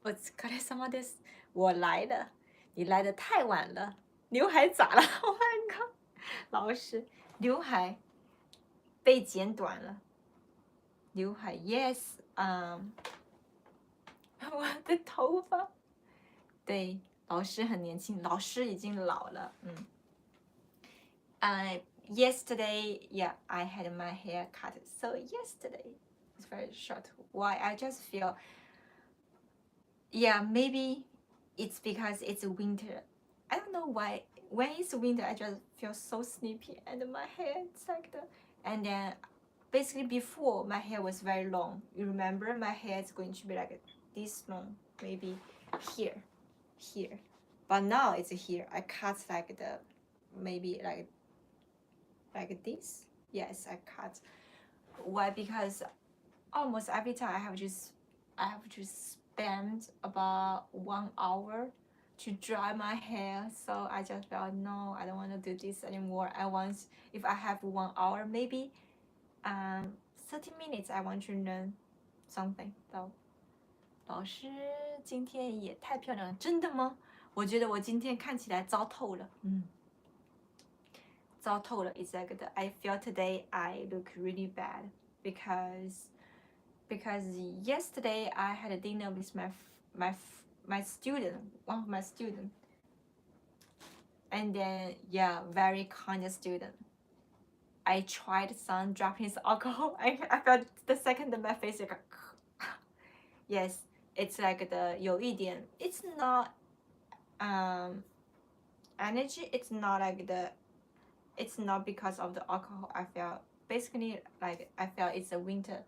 お疲れ様です。我来了，你来的太晚了。刘海咋了 ？Oh my god！ 老师，刘海被剪短了。刘海 ，yes，我的头发。对，老师很年轻，老师已经老了。Yesterday, I had my hair cut. So yesterday it's very short. Why? I just feel, maybe it's because it's winter. I don't know why. When it's winter, I just feel so sleepy and my hair is like the. And then, basically before my hair was very long. You remember my hair is going to be like this long, maybe here. But now it's here. I cut like the, maybe like this. Yes, I cut. Why? Because almost every time I have to spend about 1 hour to dry my hair. So I just felt no, I don't want to do this anymore. If I have 1 hour, maybe 30 minutes, I want to learn something. So 老师今天也太漂亮了，真的吗？我觉得我今天看起来糟透了。糟透了 is like I feel today I look really bad because yesterday I had a dinner with my student, one of my students, and then very kind student. I tried some Japanese alcohol. I felt the second my face like yes, it's like the 有一点 it's not energy, it's not like it's not because of the alcohol. I felt basically like I felt it's a winter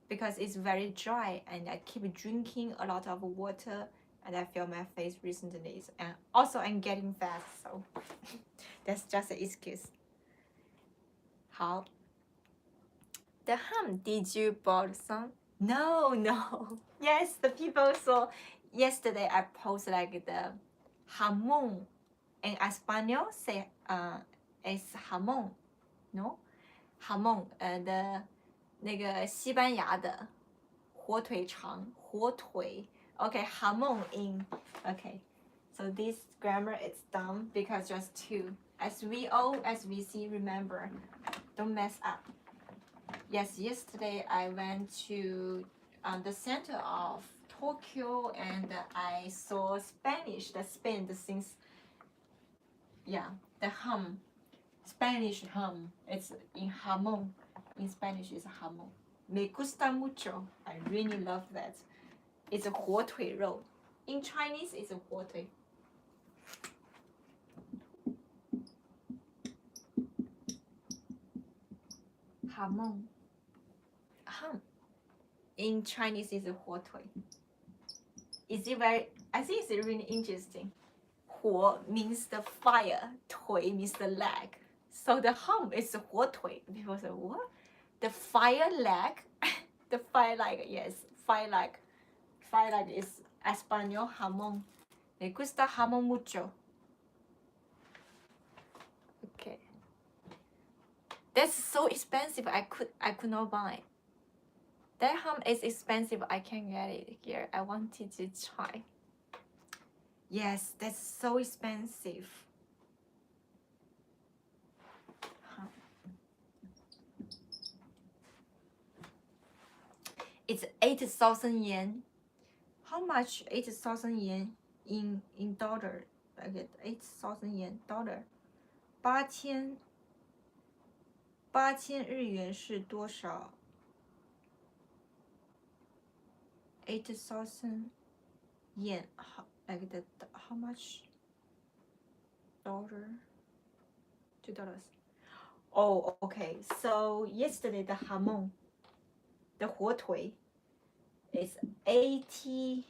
because it's very dry and I keep drinking a lot of water and I feel my face recently and also I'm getting fat, so that's just an excuse. 好 The ham, did you bought some? No. Yes, the people saw yesterday I posted like the jamón. In Espanol say es jamón, no? Jamón. 那个西班牙的火腿肠，火腿。Okay, hamon in. Okay, so this grammar is done because just two. As we see, remember, don't mess up. Yes, yesterday I went to the center of Tokyo and I saw Spanish, the Spain, the things. Yeah, the ham, Spanish ham. It's in jamón. In Spanish, it's jamón. Me gusta mucho. I really love that. It's a 火腿肉. In Chinese, it's a 火腿. Jamón. Ham. In Chinese, it's a 火腿. Is it very? I think it's really interesting. 火 means the fire, 腿 means the leg. So the ham is 火腿. People say, what? The fire leg? The fire leg, yes. Fire leg. Fire leg is Espanol jamón. Me gusta jamón mucho. Okay. That's so expensive. I could not buy. That ham is expensive. I can't get it here. I wanted to try. Yes, that's so expensive. It's 8,000 yen. How much 8,000 yen in dollar? Like 8,000 yen dollar. 8,000日元是多少？8,000 yen. Like that. How much dollar? $2. Oh, okay. So yesterday the jamón, the 火腿, is $58.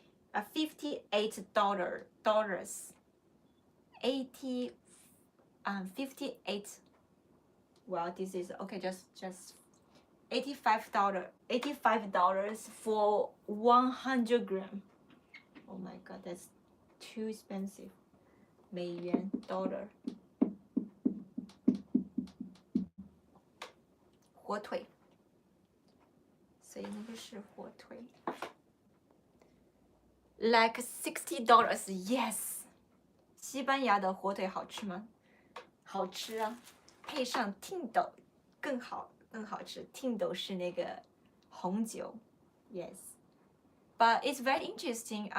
58. Well, this is okay. Just $85 for 100 gram. Oh my god, that's too expensive. 美元 dollar. 火腿，所以那个是火腿。Like $60, yes. 西班牙的火腿好吃吗？好吃啊，配上听豆更好吃。听豆是那个红酒 ，yes. But it's very interesting.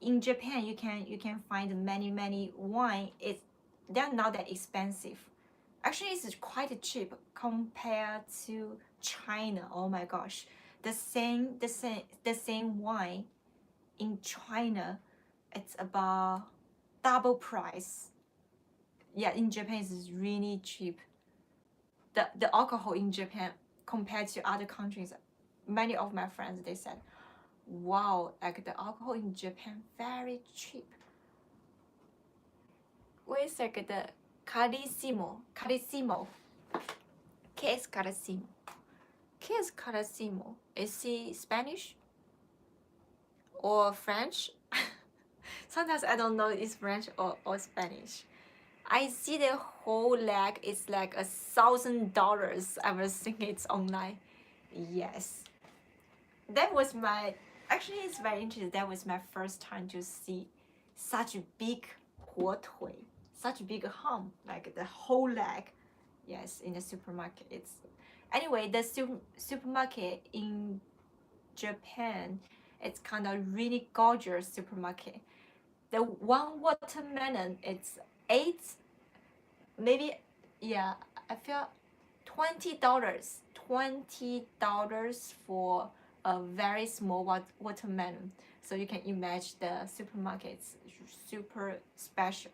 In Japan, you can find many wine. They're not that expensive. Actually, it's quite cheap compared to China. Oh my gosh, the same wine in China, it's about double price. Yeah, in Japan it's really cheap. The alcohol in Japan compared to other countries, many of my friends they said, wow, like the alcohol in Japan very cheap. Wait a second, the carissimo. ¿Qué es carissimo? ¿Qué es carissimo? Is he Spanish or French? Sometimes I don't know if it's French or Spanish. I see the whole leg is like $1,000. I was thinking it's online. Yes. That was actually it's very interesting. That was my first time to see such a big 火腿, such a big ham, like the whole leg. Yes, in the supermarket. Anyway, the supermarket in Japan, it's kind of really gorgeous supermarket. The one watermelon, it's maybe, yeah, I feel $20. $20 for a very small watermelon. So you can imagine the supermarket's super special.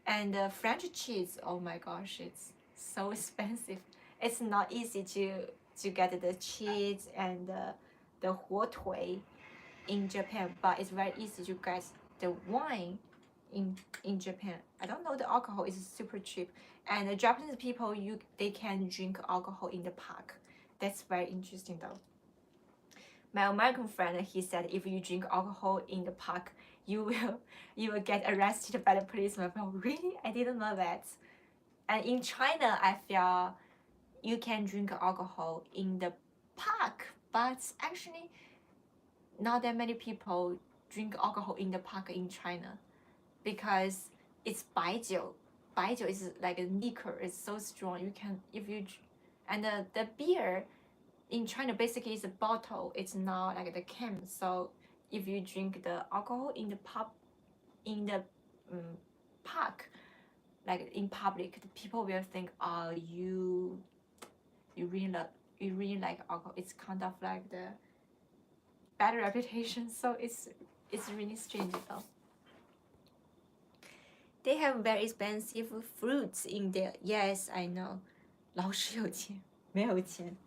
And the French cheese, oh my gosh, it's so expensive. It's not easy to get the cheese and the 火腿 in Japan, but it's very easy to get the wine in Japan. I don't know, the alcohol is super cheap, and the Japanese people they can drink alcohol in the park. That's very interesting though. My American friend, he said if you drink alcohol in the park, you will get arrested by the policeman. Oh, really? I didn't know that. And in China, I feel you can drink alcohol in the park, but actually not that many people drink alcohol in the park in China because it's 白酒. 白酒 is like a liquor, it's so strong. You can, if you, and the beer in China basically is a bottle, it's not like the can. So if you drink the alcohol in the in the park, like in public, the people will think, oh, you really like alcohol. It's kind of like the bad reputation. So it's really strange though. They have very expensive fruits in there. Yes, I know. 老师有钱，没有钱。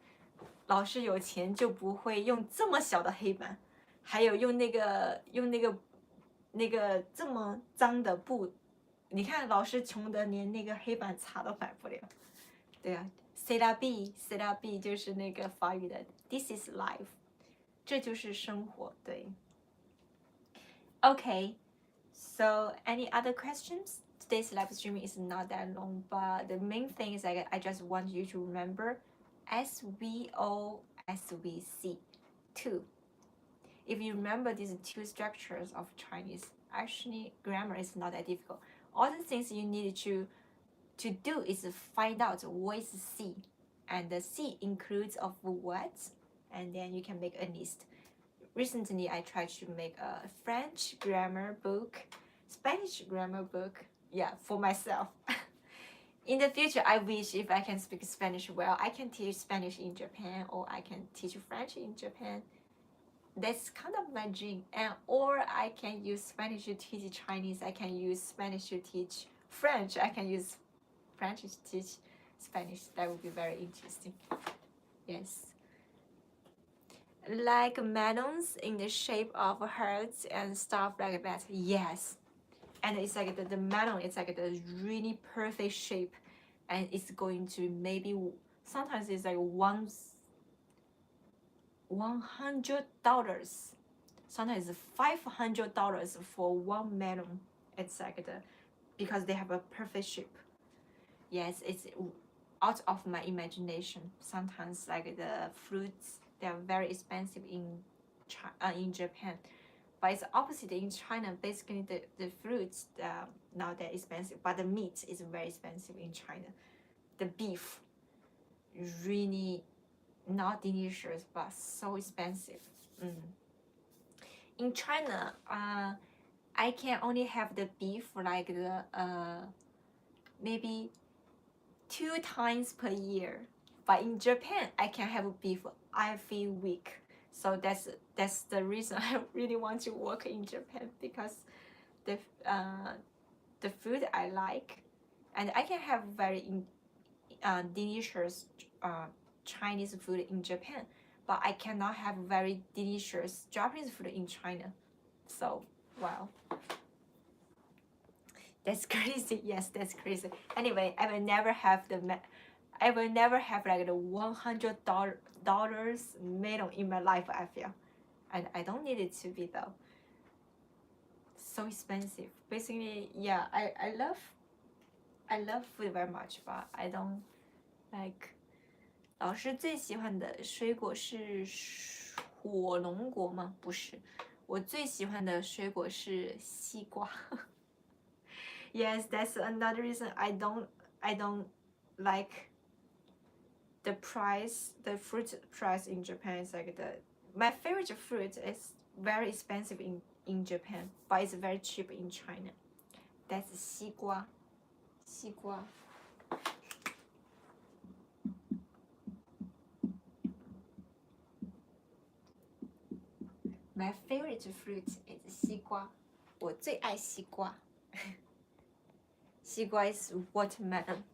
老师有钱就不会用这么小的黑板，还有用那个这么脏的布。你看老师穷的连那个黑板擦都买不了。对啊 ，c'est la vie，c'est la vie 就是那个法语的 ，this is life， 这就是生活。对。Okay, so any other questions? Today's live streaming is not that long, but the main thing is I just want you to remember SVO, SVC, 2. If you remember these two structures of Chinese, actually grammar is not that difficult. All the things you need to do is find out what is C, and the C includes of what, and then you can make a list. Recently, I tried to make a French grammar book, Spanish grammar book, yeah, for myself. In the future, I wish if I can speak Spanish well, I can teach Spanish in Japan, or I can teach French in Japan. That's kind of my dream. Or I can use Spanish to teach Chinese. I can use Spanish to teach French. I can use French to teach Spanish. That would be very interesting. Yes. Like melons in the shape of hearts and stuff like that. Yes. And it's like the melon, it's like the really perfect shape, and it's going to maybe sometimes it's like $100, sometimes it's $500 for one melon. It's like because they have a perfect shape. Yes, it's out of my imagination. Sometimes like the fruits, they are very expensive in Japan. But it's opposite in China. Basically, the fruits not that expensive, but the meat is very expensive in China. The beef, really not delicious, but so expensive. In China, I can only have the beef like the maybe 2 times per year. But in Japan, I can have beef every week. So that's the reason I really want to work in Japan, because the food I like, and I can have very delicious Chinese food in Japan, but I cannot have very delicious Japanese food in China. So wow, that's crazy. Yes, that's crazy. Anyway, I will never have like the $100 melon in my life, I feel. And I don't need it to be though. So expensive. Basically, yeah, I love food very much, but I don't like. 老师最喜欢的水果是火龙果吗？不是，我最喜欢的水果是西瓜。Yes, that's another reason I don't like the fruit price in Japan. Is like my favorite fruit is very expensive in Japan, but it's very cheap in China. That's 西瓜。My favorite fruit is 西瓜，我最爱西瓜。西瓜 is watermelon.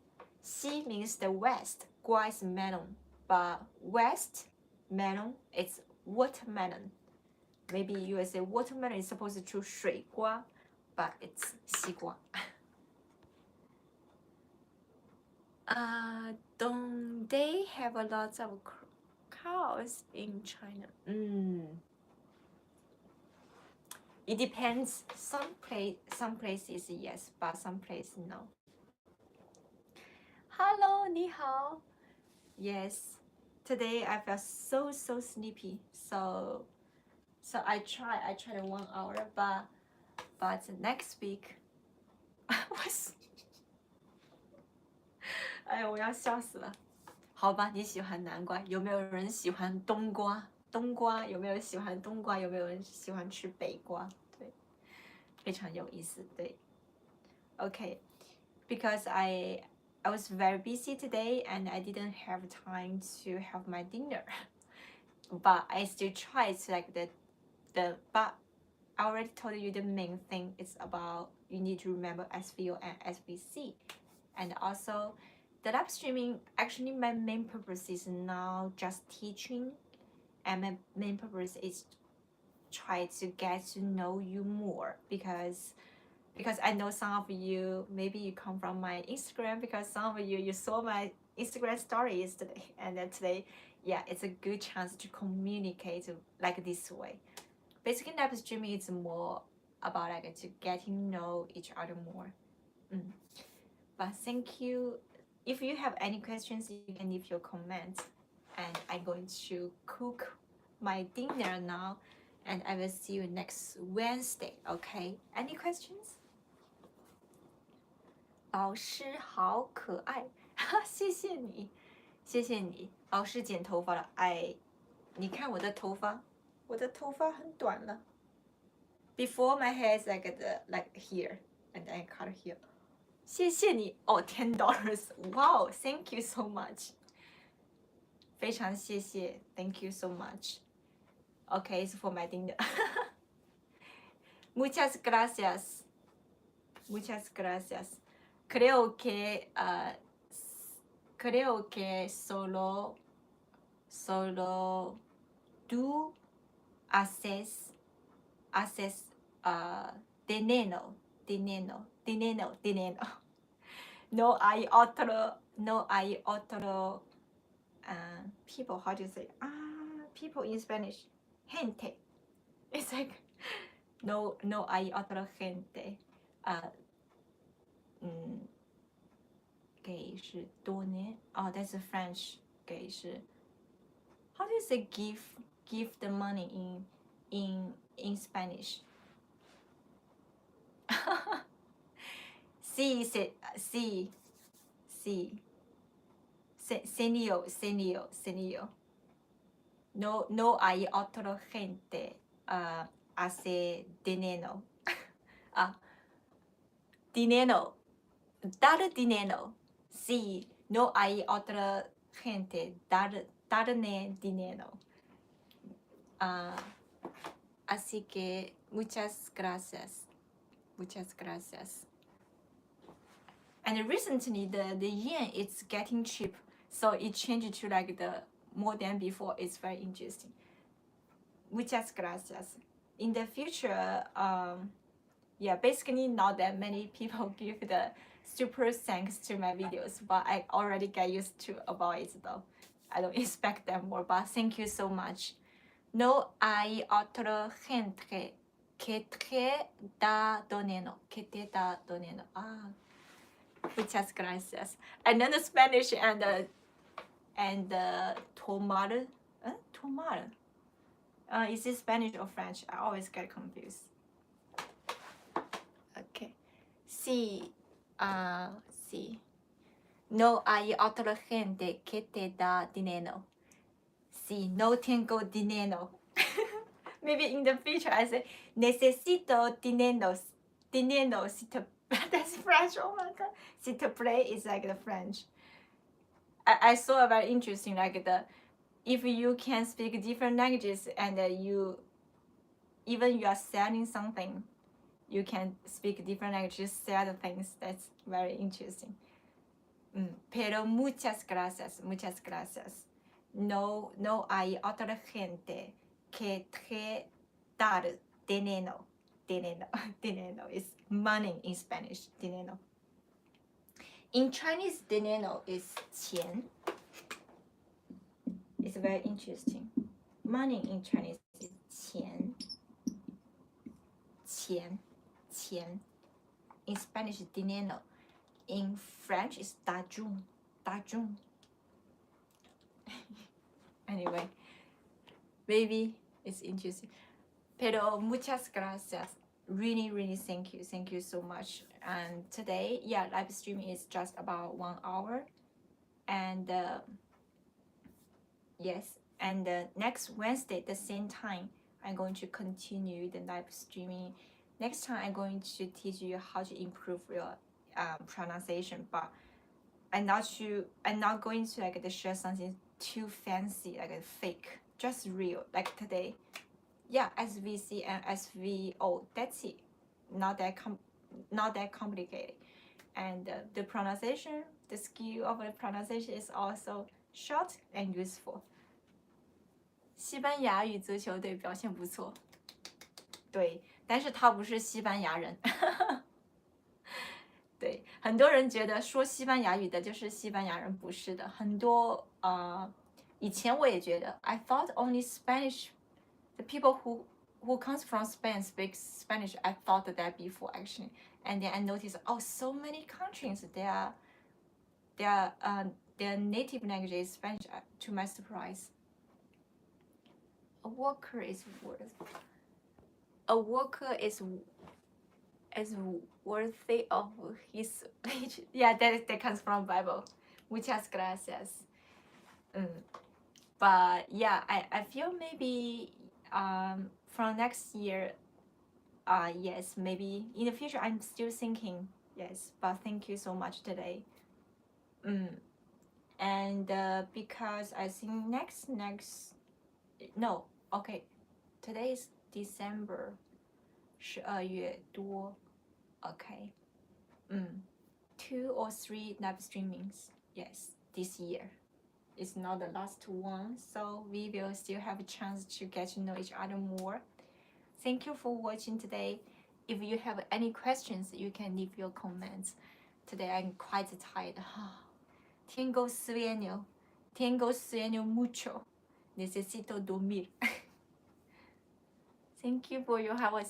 西 means the west, 瓜 is melon, but west melon is watermelon. Maybe you will say watermelon is supposed to 水瓜, but it's 西瓜。Don't they have a lot of cows in China? It depends. Some places yes, but some places no. Hello, 你好。Yes. Today I felt so sleepy. So I tried 1 hour, but next week I was 哎呀，我要笑死了。好吧，你喜欢南瓜，有没有人喜欢冬瓜？冬瓜有没有喜欢冬瓜？有没有人喜欢吃北瓜？对，非常有意思。对 ，OK， because I was very busy today and I didn't have time to have my dinner, but I still tried to like but I already told you the main thing is about you need to remember SVO and SVC, and also the live streaming. Actually, my main purpose is now just teaching, and my main purpose is try to get to know you more because I know some of you, maybe you come from my Instagram, because some of you saw my Instagram story yesterday, and then today, yeah, it's a good chance to communicate like this way. Basically, live streaming is more about like to getting to know each other more. But thank you. If you have any questions, you can leave your comments, and I'm going to cook my dinner now, and I will see you next Wednesday. Okay? Any questions? 老师好可爱，谢谢你，谢谢你。老师剪头发了，哎，你看我的头发，我的头发很短了。Before my hair is like here, and then I cut here. 谢谢你哦，$10， wow, thank you so much. 非常谢谢 ，thank you so much. Okay, it's for my dinner. Muchas gracias. Muchas gracias. Creo que solo tú haces dinero. No hay otro people, how do you say? People in Spanish, gente. It's like no hay otra gente. 给是多年 Oh, that's French. 给是 How do you say give the money in Spanish? Sí. Señor. No hay otra gente hace dinero. Dinero. Dar dinero. Sí, no hay otra gente darme dinero. Así que muchas gracias. Muchas gracias. And recently the yen is getting cheap, so it changed to like the more than before. It's very interesting. Muchas gracias. In the future, yeah, basically not that many people give the super thanks to my videos, but I already get used to about it though. I don't expect them more, but thank you so much. No hay otra gente que te da dinero. Muchas gracias. And then the Spanish and tomato. Tomato. Is it Spanish or French? I always get confused. Okay. Sí. Sí. No hay otra gente que te da dinero. Sí, no tengo dinero. Maybe in the future I say necesito dinero. That's French. Oh my god. S'il te plaît is like the French. I saw a very interesting like if you can speak different languages and you are selling something, you can speak different languages, sell the things. That's very interesting. Pero muchas gracias. No hay otra gente que te dar dinero. Dinero is money in Spanish. Dinero. In Chinese, dinero is 钱. It's very interesting. Money in Chinese is 钱. In Spanish, dinero. In French, it's d'argent. Anyway, maybe it's interesting. Pero muchas gracias. Really thank you so much. And today, yeah, live streaming is just about 1 hour. And yes, and next Wednesday, the same time, I'm going to continue the live streaming. Next time, I'm going to teach you how to improve your pronunciation, but I'm not going to like share something too fancy, like fake, just real, like today. Yeah, SVC and SVO, that's it. Not that complicated. And the pronunciation, the skill of the pronunciation is also short and useful. 西班牙语足球队表现不错，对，但是他不是西班牙人。对，很多人觉得说西班牙语的就是西班牙人，不是的。很多以前我也觉得 I thought only Spanish, the people who comes from Spain speak Spanish. I thought that before actually, and then I noticed, oh, so many countries their native language is Spanish. To my surprise, a worker is worthy of his wage. Yeah, that comes from Bible. Muchas gracias. But yeah, I feel maybe from next year, yes, maybe in the future I'm still thinking, yes, but thank you so much today. And because I think no, okay, today is December, 12月多 okay, 2 or 3 live streamings, yes, this year. It's not the last one, so we will still have a chance to get to know each other more. Thank you for watching today. If you have any questions, you can leave your comments. Today I'm quite tired. Tengo sueño mucho. Necesito dormir. Thank you for your hard work.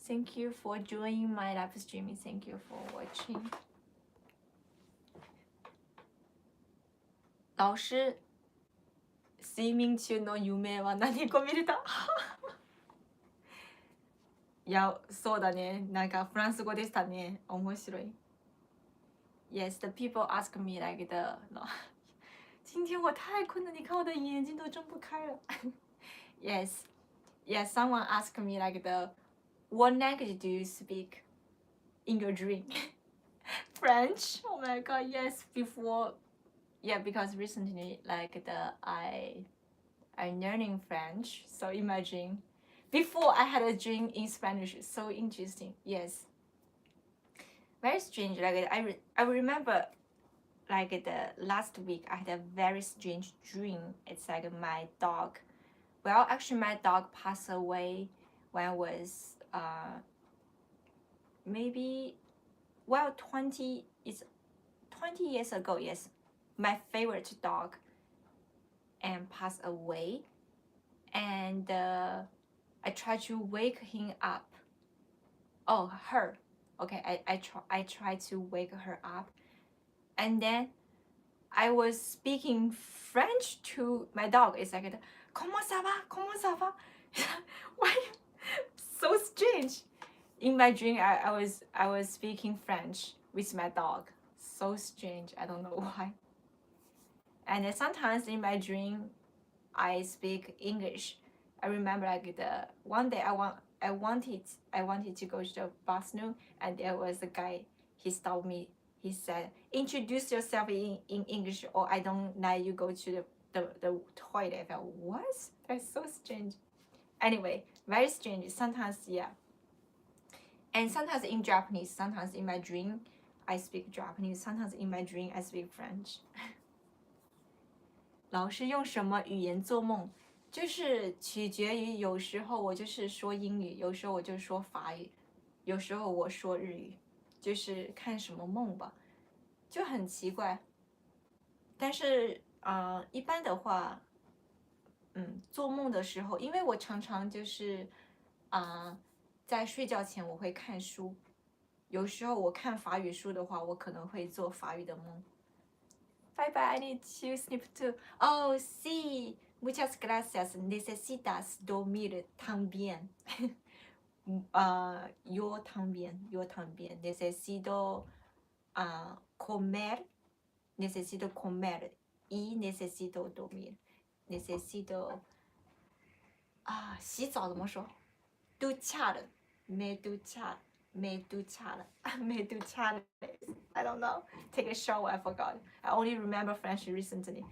Thank you for joining my live streaming. Thank you for watching. 老師、睡眠中の夢は何か見れた？いや、そうだね。なんかフランス語でしたね。面白い。Yes, the people ask me like the 今天我太困了，你看我的眼睛都睁不开了。Yes, someone asked me like the what language do you speak in your dream? French. Oh my god, yes, before. Yeah, because recently, like I'm learning French, so imagine. Before I had a dream in Spanish, so interesting. Yes, very strange. Like I remember, like the last week, I had a very strange dream. It's like my dog. Well, actually, my dog passed away when I was maybe 20 years ago. Yes. My favorite dog and passed away, and I tried to wake him up. Oh, her. Okay, I tried to wake her up, and then I was speaking French to my dog. It's like, comment ça va? Comment ça va? Why? So strange. In my dream, I was speaking French with my dog. So strange. I don't know why. And then sometimes in my dream, I speak English. I remember like one day I wanted to go to the bathroom, and there was a guy. He stopped me. He said, "Introduce yourself in English, or I don't let you go to the toilet." I felt, what? That's so strange. Anyway, very strange. Sometimes, yeah. And sometimes in Japanese. Sometimes in my dream, I speak Japanese. Sometimes in my dream, I speak French. 老师用什么语言做梦？就是取决于有时候我就是说英语，有时候我就说法语，有时候我说日语，就是看什么梦吧，就很奇怪。但是一般的话，做梦的时候，因为我常常就是在睡觉前我会看书，有时候我看法语书的话，我可能会做法语的梦。Bye bye, I need to sleep too. Oh, sí, muchas gracias. Necesitas dormir también. Yo también. Necesito comer y necesito dormir. Necesito 洗澡怎么说 ？duchar, me duchar. I don't know. Take a shower. I forgot. I only remember French recently,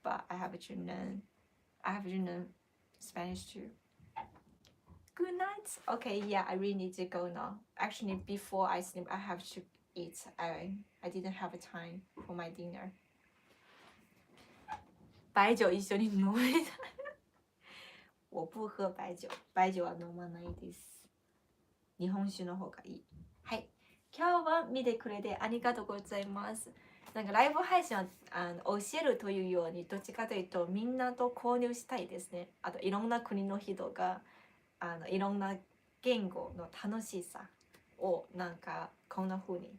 but I have to learn Spanish too. Good night. Okay, yeah, I really need to go now. Actually, before I sleep, I have to eat. I didn't have time for my dinner. 白酒一緒に飲めた。我不喝白酒。白酒は飲まないです。日本酒の方がいい。はい。今日は見てくれてありがとうございます。なんかライブ配信は教えるというようにどっちかというとみんなと交流したいですね。あといろんな国の人がいろんな言語の楽しさをなんかこんな風に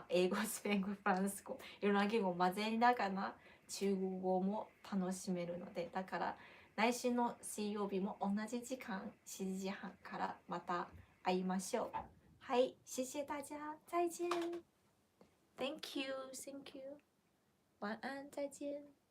英語、スペイン語、フランス語いろんな言語を混ぜながら中国語も楽しめるので、だから来週の水曜日も同じ時間7時半からまた会いましょう。はい、谢谢大家，再见。Thank you. 晚安，再见。